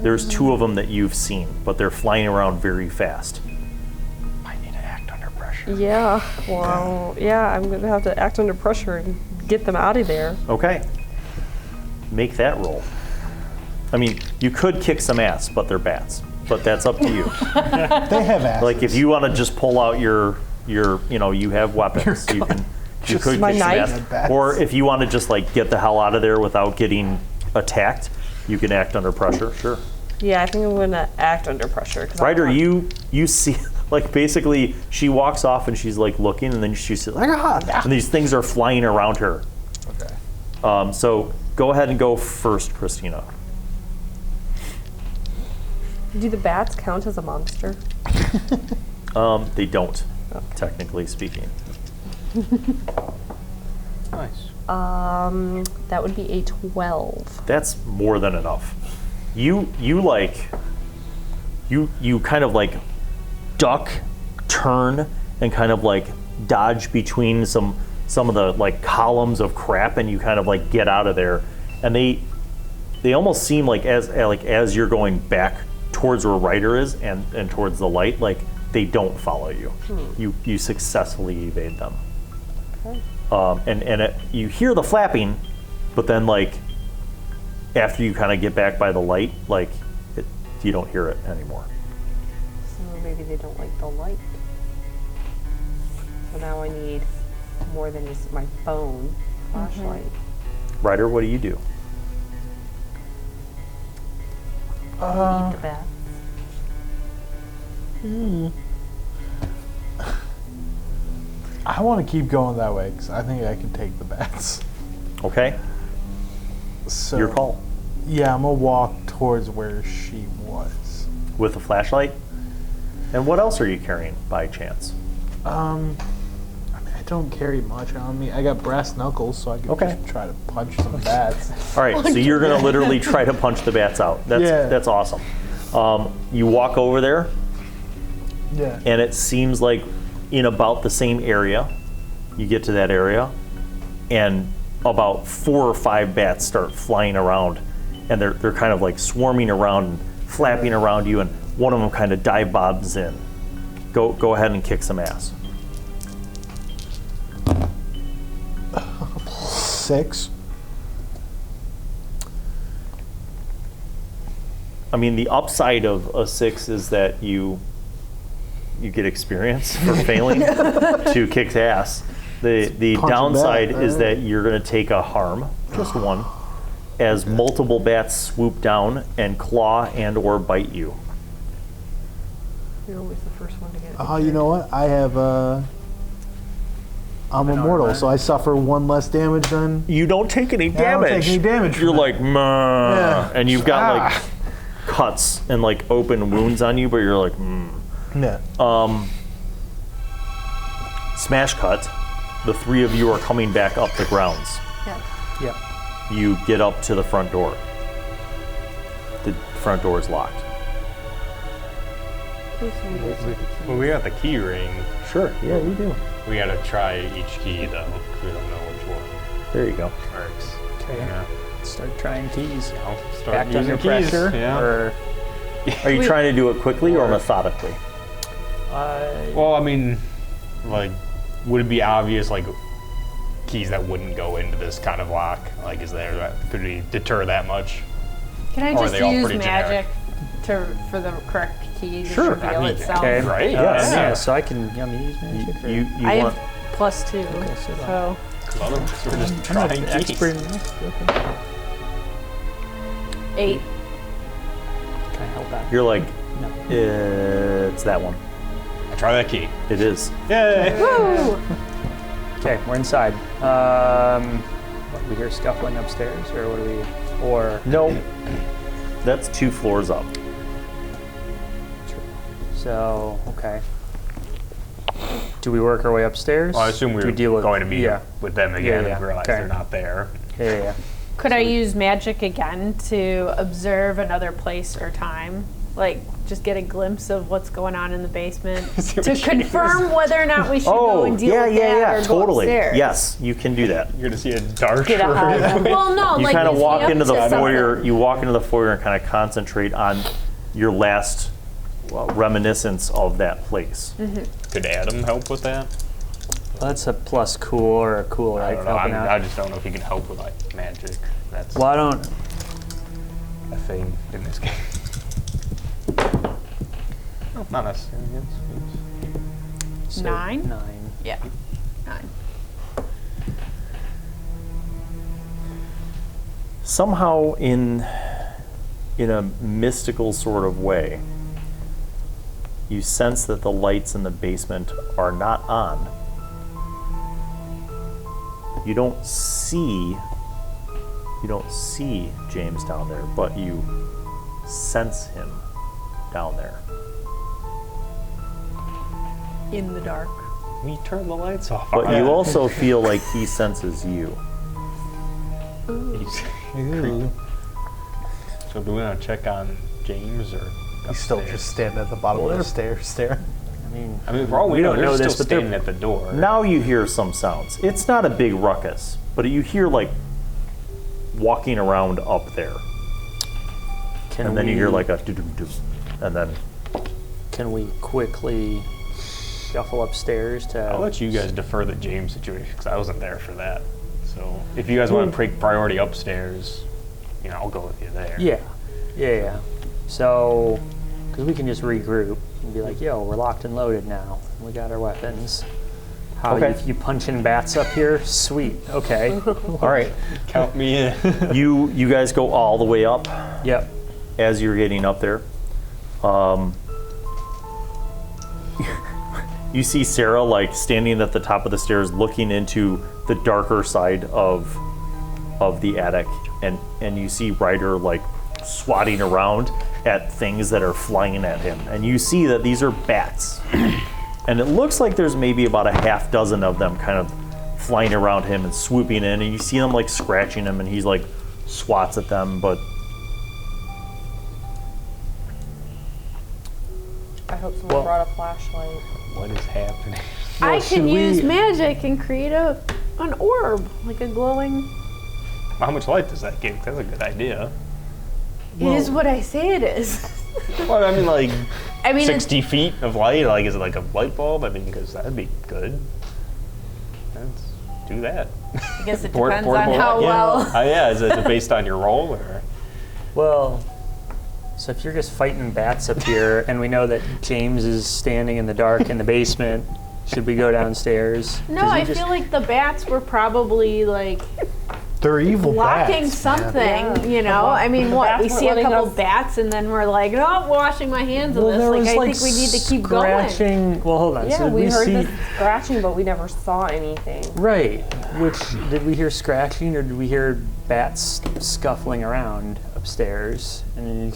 There's 2 of them that you've seen, but they're flying around very fast. I need to act under pressure. Yeah. Well, yeah, I'm gonna have to act under pressure and get them out of there. Okay. Make that roll. I mean, you could kick some ass, but they're bats. But that's up to you. They have asses. Like if you want to just pull out your you have weapons. You You could my kick some knife? ass. Or if you want to just like get the hell out of there without getting attacked, you can act under pressure. Sure. Yeah, I think I'm gonna act under pressure. 'Cause Ryder, you see, like basically, she walks off and she's like looking, and then she's like, and these things are flying around her. Okay. So go ahead and go first, Christina. Do the bats count as a monster? They don't, technically speaking. Nice. That would be a 12. That's more than enough. You kind of like duck, turn, and kind of like dodge between some of the like columns of crap, and you kind of like get out of there. And they almost seem like as you're going back towards where Ryder is and towards the light, like they don't follow you. You successfully evade them. Okay. You hear the flapping, but then like after you kind of get back by the light, like you don't hear it anymore. So maybe they don't like the light. So now I need more than just my phone flashlight. Ryder, what do you do? Eat the bats. I want to keep going that way because I think I can take the bats. Okay, So your call. Yeah, I'm gonna walk towards where she was. With a flashlight? And what else are you carrying by chance? I mean, I don't carry much on me. I got brass knuckles, so I can Okay. just try to punch some bats. All right, so you're going to literally try to punch the bats out. That's awesome. You walk over there, Yeah. and it seems like in about the same area, you get to that area, and about 4 or 5 bats start flying around, and they're kind of like swarming around and flapping around you, and one of them kind of dive bobs in. Go ahead and kick some ass. 6. I mean, the upside of a 6 is that you get experience for failing to kick ass. The punch a downside bat, is that you're going to take a harm, just one, as multiple bats swoop down and claw and or bite you. You're always the first one to get it. Oh, you know what? I have I'm immortal, so I suffer 1 less damage than. You don't take any I don't damage. take any damage You're from like, "Meh," Yeah. and you've got like cuts and like open wounds on you, but you're like, Yeah. Smash cut. The 3 of you are coming back up the grounds. Yeah. Yep. You get up to the front door. The front door is locked. Well, we got the key ring. Sure, yeah, you do. We gotta try each key though, 'cause we don't know which one There you go. works. Okay. Yeah. Start trying keys. I'll start Act using under keys. pressure. Yeah. Or Are you trying to do it quickly or methodically? Well, I mean, like, would it be obvious, like, keys that wouldn't go into this kind of lock? Like, could we deter that much? Can I Or are just they all use pretty magic for the correct key to Sure, reveal I mean, itself? okay. Right? Yes. Yeah. So I can use magic. or- You I want have +2, so Otherwise, we're just I'm trying not keys. expert in this. Okay. 8. Can I help out? you're like, No. it's that one. I try that key. It is. Yay! Woo! Okay, we're inside. What, we hear scuffling upstairs, or what do we? Or No. That's 2 floors up. so okay. Do we work our way upstairs? Well, I assume Do we're we deal with going to be yeah. with them again Yeah, and realize okay. they're not there. Yeah. Could I use magic again to observe another place or time? Like, just get a glimpse of what's going on in the basement See to what you confirm whether or not we should go Oh, and deal yeah, with yeah, that yeah, or go totally. upstairs. Yes, you can do that. You're going to see a dark Get a high room. Well, no, You like kind of is he walk up into the to foyer. something? You walk into the foyer and kind of concentrate on your last reminiscence of that place. Could Adam help with that? Well, that's a plus cool or a cool, I right? don't know. Helping out. I just don't know if he can help with, like, magic. That's Well, I don't. a thing in this game. No, not necessarily. It's- So 9? 9. Yeah, 9. Somehow in a mystical sort of way, you sense that the lights in the basement are not on. You don't see James down there, but you sense him down there. In the dark. We turn the lights off. But you also feel like he senses you. Ooh. So do we want to check on James or? He's still just standing at the bottom of the stairs staring. I mean, for all we don't know they're this, still but they're- standing at the door. Now you hear some sounds. It's not a big ruckus, but you hear like walking around up there. And then you hear like a doo-doo-doo. And then Can we quickly shuffle upstairs to... I'll let you guys defer the James situation because I wasn't there for that. So if you guys want to take priority upstairs, I'll go with you there. Yeah. So, because we can just regroup and be like, yo, we're locked and loaded now. We got our weapons. How Okay. you punching bats up here? Sweet. Okay. all right. Count me in. You guys go all the way up. Yep. As you're getting up there, you see Sarah like standing at the top of the stairs looking into the darker side of the attic, and you see Ryder like swatting around at things that are flying at him, and you see that these are bats. And it looks like there's maybe about a half dozen of them kind of flying around him and swooping in, and you see them like scratching him, and he's like swats at them, but I hope someone brought a flashlight. What is happening? I should can use we- magic and create an orb, like a glowing. How much light does that give? That's a good idea. It is what I say it is. Well, I mean, like I mean, 60 feet of light. Like, is it like a light bulb? I mean, because that'd be good. Let's do that. I guess it Port- depends on portable how light, well. yeah. Is it based on your roll or? Well, so if you're just fighting bats up here, and we know that James is standing in the dark in the basement, should we go downstairs? No, 'Cause you I just- feel like the bats were probably like They're evil blocking bats, something, Yeah. I mean, what? bats We weren't see a letting couple us- bats and then we're like, oh, washing my hands of Well, this. there Like, was I like think we need to keep going. scratching. Well, hold on. Yeah, so did we heard see, the scratching, but we never saw anything. Right. Which, did we hear scratching or did we hear bats scuffling around upstairs? And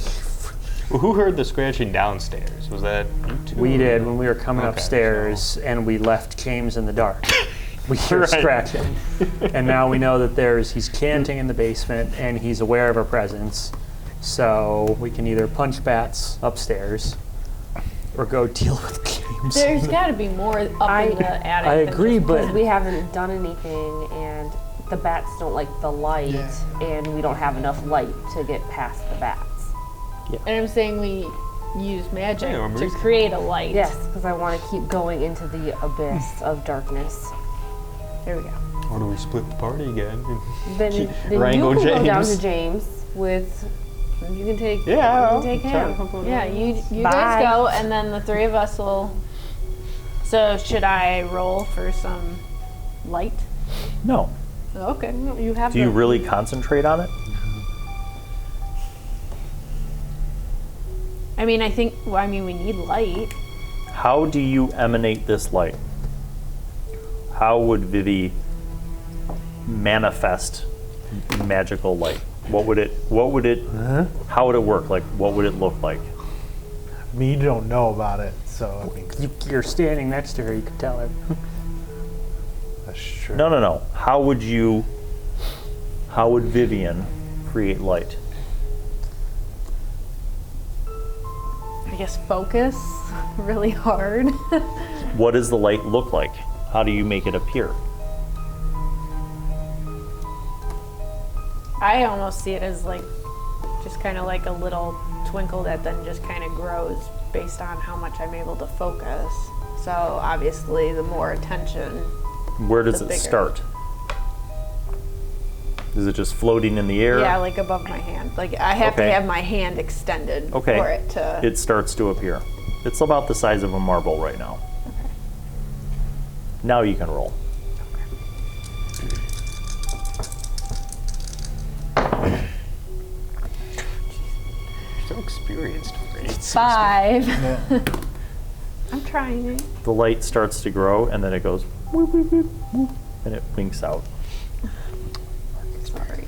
Well, who heard the scratching downstairs? Was that you two? we did when we were coming Okay, upstairs and we left James in the dark. We hear Right. scratching. And now we know that he's canting in the basement and he's aware of our presence. So we can either punch bats upstairs or go deal with James. There's got to be more up in the attic. I than agree, just- but Because we haven't done anything, and the bats don't like the light, and we don't have enough light to get past the bats. And I'm saying we use magic Yeah, to Maurice. create a light. Yes, because I want to keep going into the abyss of darkness. There we go. Or do we split the party again? Then you Wrangle can go down James. to James with. You can take. Yeah, You can take him. Yeah, you Bye. guys go, and then the three of us will. So should I roll for some light? no. Okay. You have. Do you really concentrate on it? I mean, we need light. How do you emanate this light? How would Vivi manifest magical light? How would it work? Like, what would it look like? I mean, you don't know about it, so I mean, you're standing next to her, you could tell her. that's true. No. How would Vivian create light? I guess focus really hard. What does the light look like? How do you make it appear? I almost see it as like just kind of like a little twinkle that then just kind of grows based on how much I'm able to focus. So obviously the more attention. Where does The it bigger. start? Is it just floating in the air? Yeah, like above my hand. Like I have Okay. to have my hand extended Okay. for it to. It starts to appear. It's about the size of a marble right now. Now you can roll. experienced already. 5. I'm trying. The light starts to grow, and then it goes whoop, whoop, whoop, whoop, and it winks out. Sorry.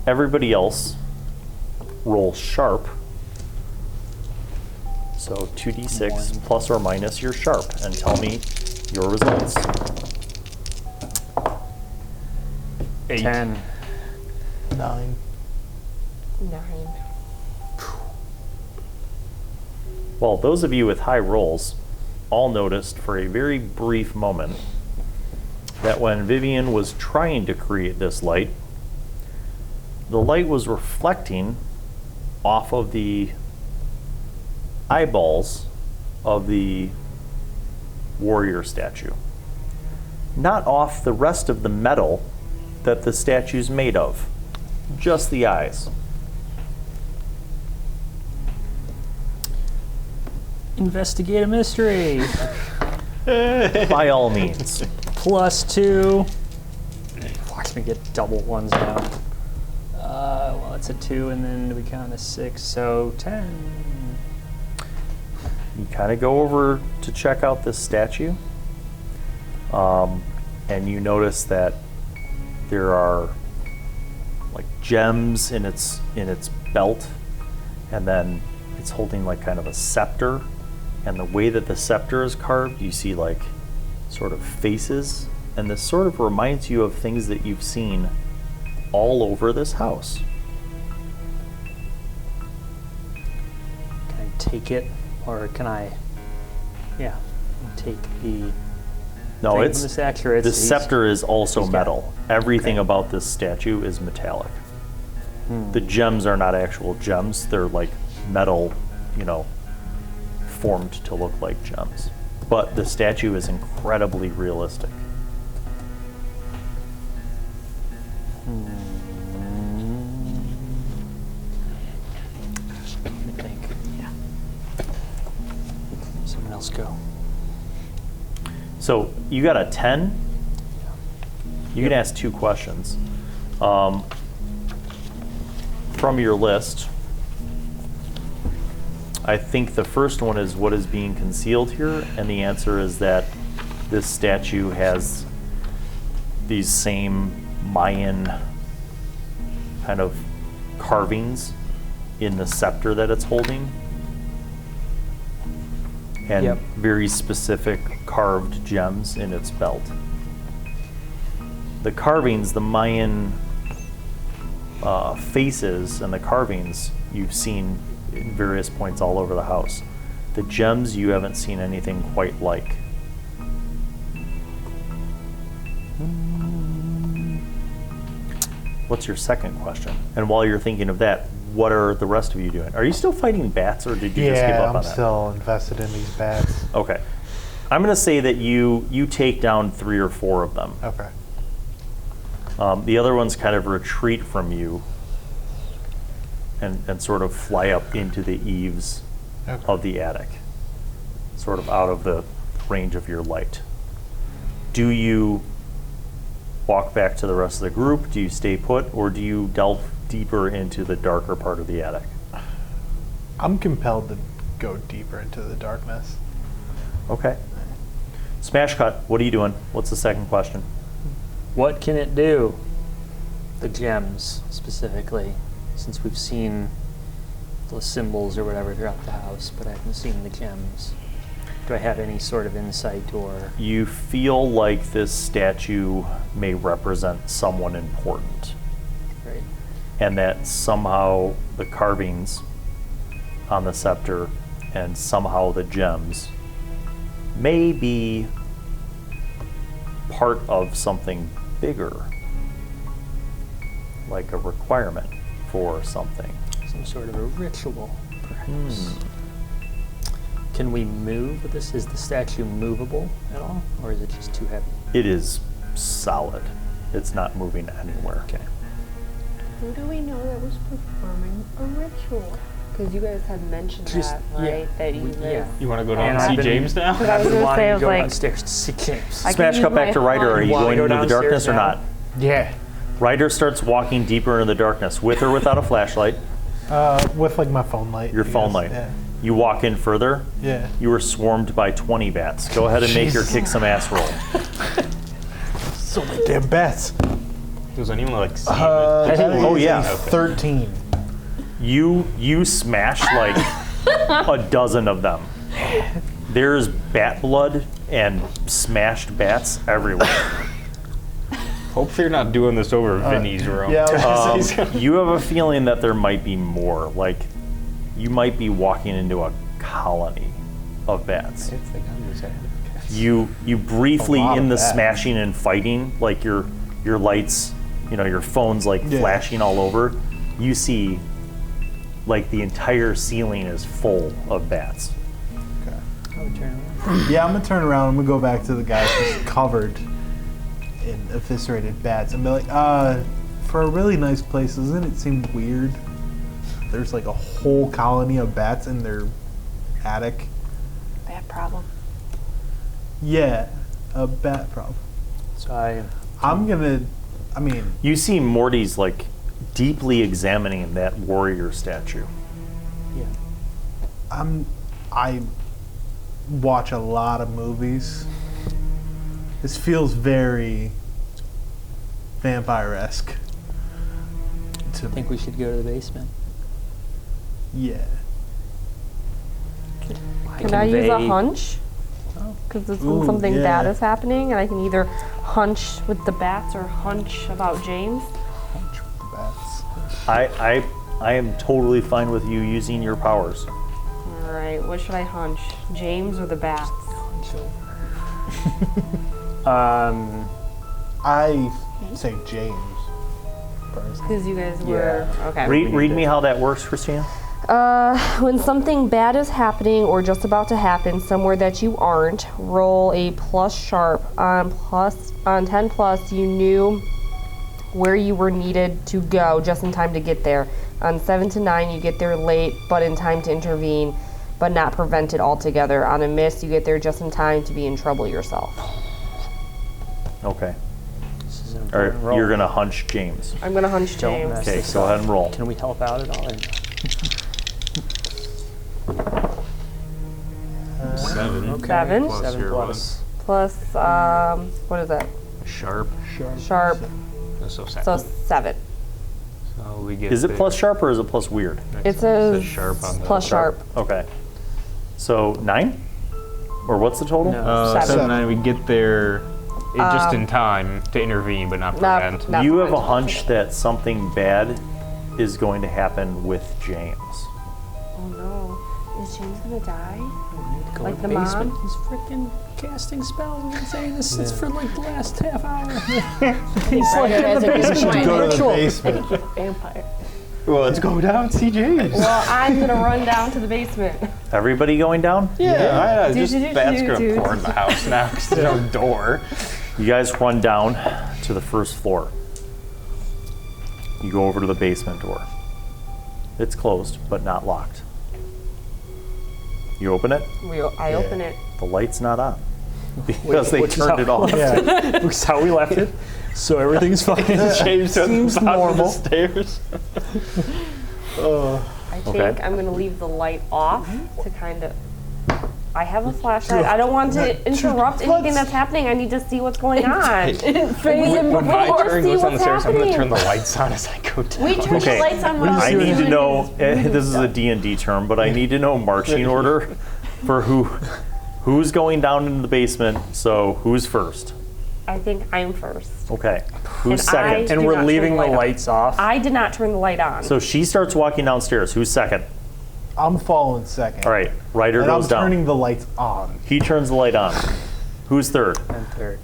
Everybody else roll sharp. So 2d6 plus or minus your sharp, and tell me your results. 8. 10. 9. 9. Well, those of you with high rolls all noticed for a very brief moment that when Vivian was trying to create this light, the light was reflecting off of the eyeballs of the warrior statue, not off the rest of the metal that the statue's made of, just the eyes. Investigate a mystery. By all means. +2. Watch me get double ones now. Well, it's a 2, and then we count a 6, so 10. You kind of go over to check out this statue, and you notice that there are like gems in its belt, and then it's holding like kind of a scepter, and the way that the scepter is carved, you see like sort of faces, and this sort of reminds you of things that you've seen all over this house. Can I take it, or can I? Yeah, take the. No, thing it's from the statue, or it's the scepter is also he's got metal. Everything okay. about this statue is metallic. The gems are not actual gems. They're like metal, formed to look like gems. But the statue is incredibly realistic. Let me think. Yeah. Someone else go. So you got a 10. You can ask 2 questions. From your list, I think the first one is what is being concealed here, and the answer is that this statue has these same Mayan kind of carvings in the scepter that it's holding, and Yep. very specific carved gems in its belt. The carvings, the Mayan faces and the carvings you've seen in various points all over the house. The gems you haven't seen anything quite like. What's your second question? And while you're thinking of that, what are the rest of you doing? Are you still fighting bats, or did you just give up on I'm that? still invested in these bats. Okay. I'm going to say that you take down 3 or 4 of them. Okay. The other ones kind of retreat from you and sort of fly up into the eaves Okay. of the attic, sort of out of the range of your light. Do you walk back to the rest of the group? Do you stay put, or do you delve deeper into the darker part of the attic? I'm compelled to go deeper into the darkness. Okay. Smash cut, what are you doing? What's the second question? What can it do? The gems, specifically, since we've seen the symbols or whatever throughout the house, but I haven't seen the gems. Do I have any sort of insight, or? You feel like this statue may represent someone important, Right. and that somehow the carvings on the scepter and somehow the gems may be part of something bigger, like a requirement for something. Some sort of a ritual, perhaps. Can we move with this? Is the statue movable at all, or is it just too heavy? It is solid. It's not moving anywhere. Okay. Who do we know that was performing a ritual? Because you guys had mentioned Just- that, yeah. right? That you live. Yeah. You want to go down And and I've see been- James now? Because I was gonna say, I wanting was to go like, downstairs to see James. I can Smash use cut back my to Ryder. Are you Wanna going go into the downstairs darkness or now? not? Yeah. Ryder starts walking deeper into the darkness, with or without a flashlight. With like my phone light. Your I phone guess. light. Yeah. You walk in further. Yeah. You were swarmed by 20 bats. Go ahead and make your kick some ass roll. So many damn bats. Does anyone like see Oh, yeah. 13. You smash like a dozen of them. There's bat blood and smashed bats everywhere. Hopefully you're not doing this over Vinny's room. Yeah, I was gonna say, You have a feeling that there might be more. Like, you might be walking into a colony of bats. It's like I'm just saying. You briefly, A lot in of the bats. smashing and fighting, like your lights, your phone's like Yeah. flashing all over. You see, like, the entire ceiling is full of bats. I would turn around. yeah, I'm gonna turn around. I'm gonna go back to the guy who's covered in eviscerated bats and be like, for a really nice place, doesn't it seem weird? There's like a whole colony of bats in their attic. Bad problem. Yeah, a bat problem. So I mean, You see Morty's like deeply examining that warrior statue. yeah. I watch a lot of movies. This feels very vampire-esque to I me. think we should go to the basement. Yeah. Can I use a convey- hunch? Oh. Because Ooh, something yeah. bad is happening, and I can either hunch with the bats or hunch about James. Hunch with the bats. I am totally fine with you using your powers. All right, what should I hunch? James or the bats? I say James. Personally. Because you guys were okay. Read me how that works, Christina. When something bad is happening or just about to happen somewhere that you aren't, roll a plus sharp. On 10 plus, you knew where you were needed to go just in time to get there. On 7 to 9, you get there late but in time to intervene, but not prevent it altogether. On a miss, you get there just in time to be in trouble yourself. Okay. This is an Or important roll. you're gonna hunch James. I'm gonna hunch Don't James. mess Okay, this go up. ahead and roll. Can we help out at all? Or no? 7. Okay. 7 Plus 7 your plus. plus, what is that? Sharp. Sharp, So so 7. So we get Is it the- plus sharp or is it plus weird? It says says sharp on the plus sharp. Okay. So 9? Or what's the total? No. 7. 7 9. We get there just in time to intervene, but not prevent. Not You have a prevent. hunch that something bad is going to happen with James. Oh no. Is James gonna die? Go Like in the basement. mom? He's freaking casting spells and saying this is for like the last half hour. He's like in That's the a good basement point. Go to the ritual. basement. Vampire. Well, let's go down, see James. Well, I'm gonna run down to the basement. Everybody going down? Yeah, just do, bats do, gonna do, pour in the house now because there's no door. You guys run down to the first floor. You go over to the basement door. It's closed, but not locked. You open it, I open it. the light's not on. Because they which is turned how- it off. Yeah. Looks how we left it. So everything's fine. James Seems normal. the stairs. I think Okay. I'm gonna leave the light off to kind of. I have a flashlight. I don't want to interrupt anything that's happening. I need to see what's going on. When my Before turn see goes down the what's stairs, I'm gonna happening. turn the lights on as I go down. We turn Okay. the lights on when I we're need to doing know, this is a D&D term, but I need to know marching order for who's going down into the basement, so who's first? I think I'm first. Okay. Who's And I- second? And Do we're not turn leaving the the light on. lights off. I did not turn the light on. So she starts walking downstairs. Who's second? I'm following second. All right, Ryder And I'm goes down. turning the lights on. He turns the light on. Who's third? And third.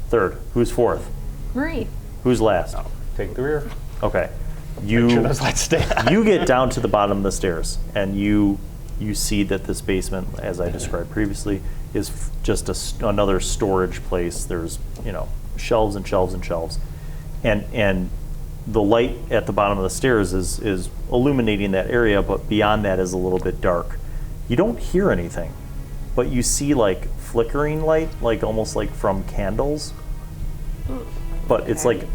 Third. Who's fourth? Marie. Who's last? Take the rear. Okay. Sure You those lights stay on. you get down to the bottom of the stairs, and you see that this basement, as I described previously, is just another storage place. There's shelves and shelves and shelves, and the light at the bottom of the stairs is illuminating that area, but beyond that is a little bit dark. You don't hear anything, but you see like flickering light, like almost like from candles, but it's like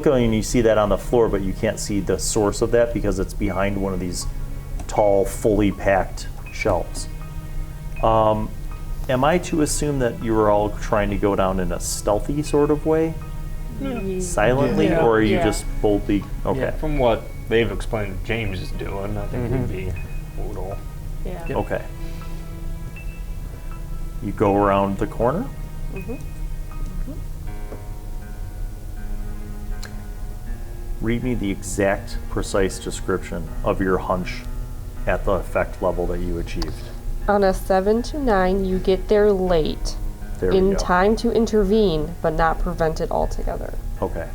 quickly and you see that on the floor, but you can't see the source of that because it's behind one of these tall, fully packed shelves. Am I to assume that you were all trying to go down in a stealthy sort of way? Silently? Yeah. Or are you just boldly? Okay. Yeah, from what they've explained James is doing, I think we'd be a little... Yeah. Okay. You go around the corner? Read me the exact, precise description of your hunch at the effect level that you achieved. On a 7 to 9, you get there late, There we in go. time to intervene, but not prevent it altogether. Okay.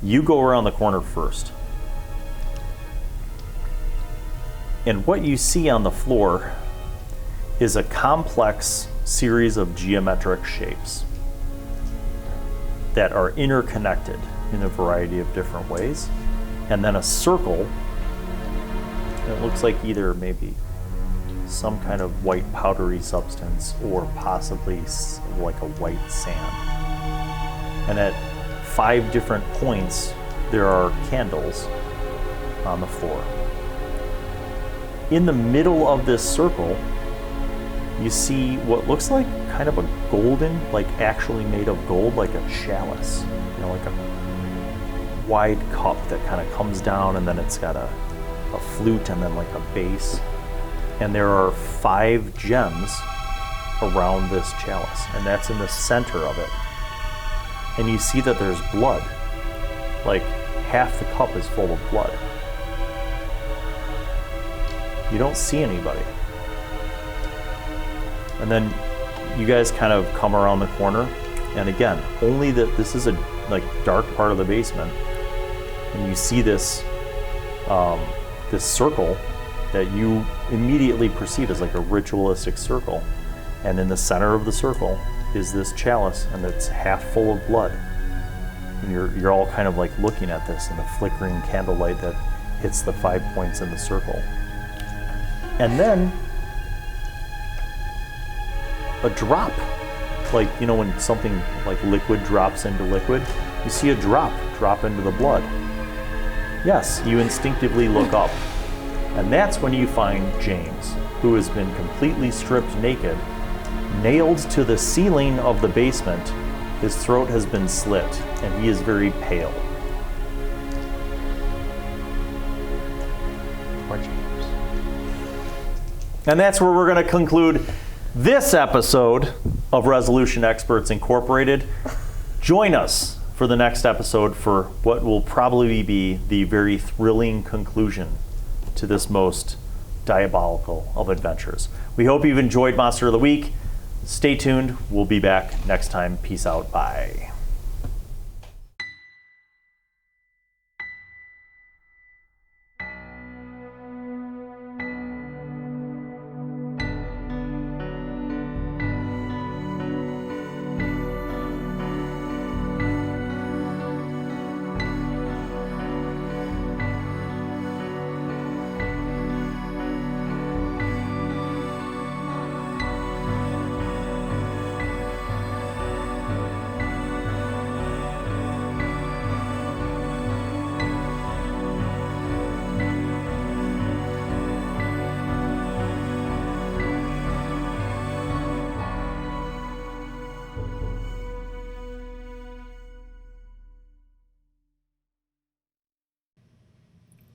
You go around the corner first. And what you see on the floor is a complex series of geometric shapes that are interconnected in a variety of different ways. And then a circle that looks like either maybe some kind of white powdery substance or possibly like a white sand. And at 5 different points, there are candles on the floor. In the middle of this circle, you see what looks like kind of a golden, like actually made of gold, like a chalice. You know, like a wide cup that kind of comes down and then it's got a flute and then like a base. And there are 5 gems around this chalice, and that's in the center of it. And you see that there's blood. Like half the cup is full of blood. You don't see anybody. And then you guys kind of come around the corner, and again, only that this is a like dark part of the basement, and you see this this circle that you immediately perceive as like a ritualistic circle, and in the center of the circle is this chalice, and it's half full of blood. And you're all kind of like looking at this in the flickering candlelight that hits the 5 points in the circle. And then a drop, like, you know, when something like liquid drops into liquid, you see a drop into the blood. Yes, you instinctively look up, and that's when you find James, who has been completely stripped naked, nailed to the ceiling of the basement. His throat has been slit, and he is very pale. Poor James. And that's where we're going to conclude this episode of Resolution Experts Incorporated. Join us for the next episode for what will probably be the very thrilling conclusion to this most diabolical of adventures. We hope you've enjoyed Monster of the Week. Stay tuned. We'll be back next time. Peace out. Bye.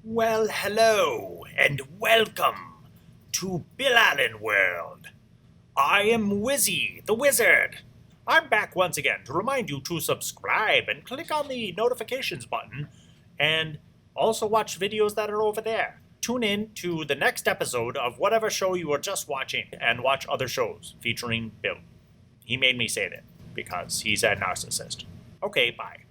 Well, hello, and welcome to Bill Allen World. I am Wizzy, the Wizard. I'm back once again to remind you to subscribe and click on the notifications button, and also watch videos that are over there. Tune in to the next episode of whatever show you were just watching, and watch other shows featuring Bill. He made me say that, because he's a narcissist. Okay, bye.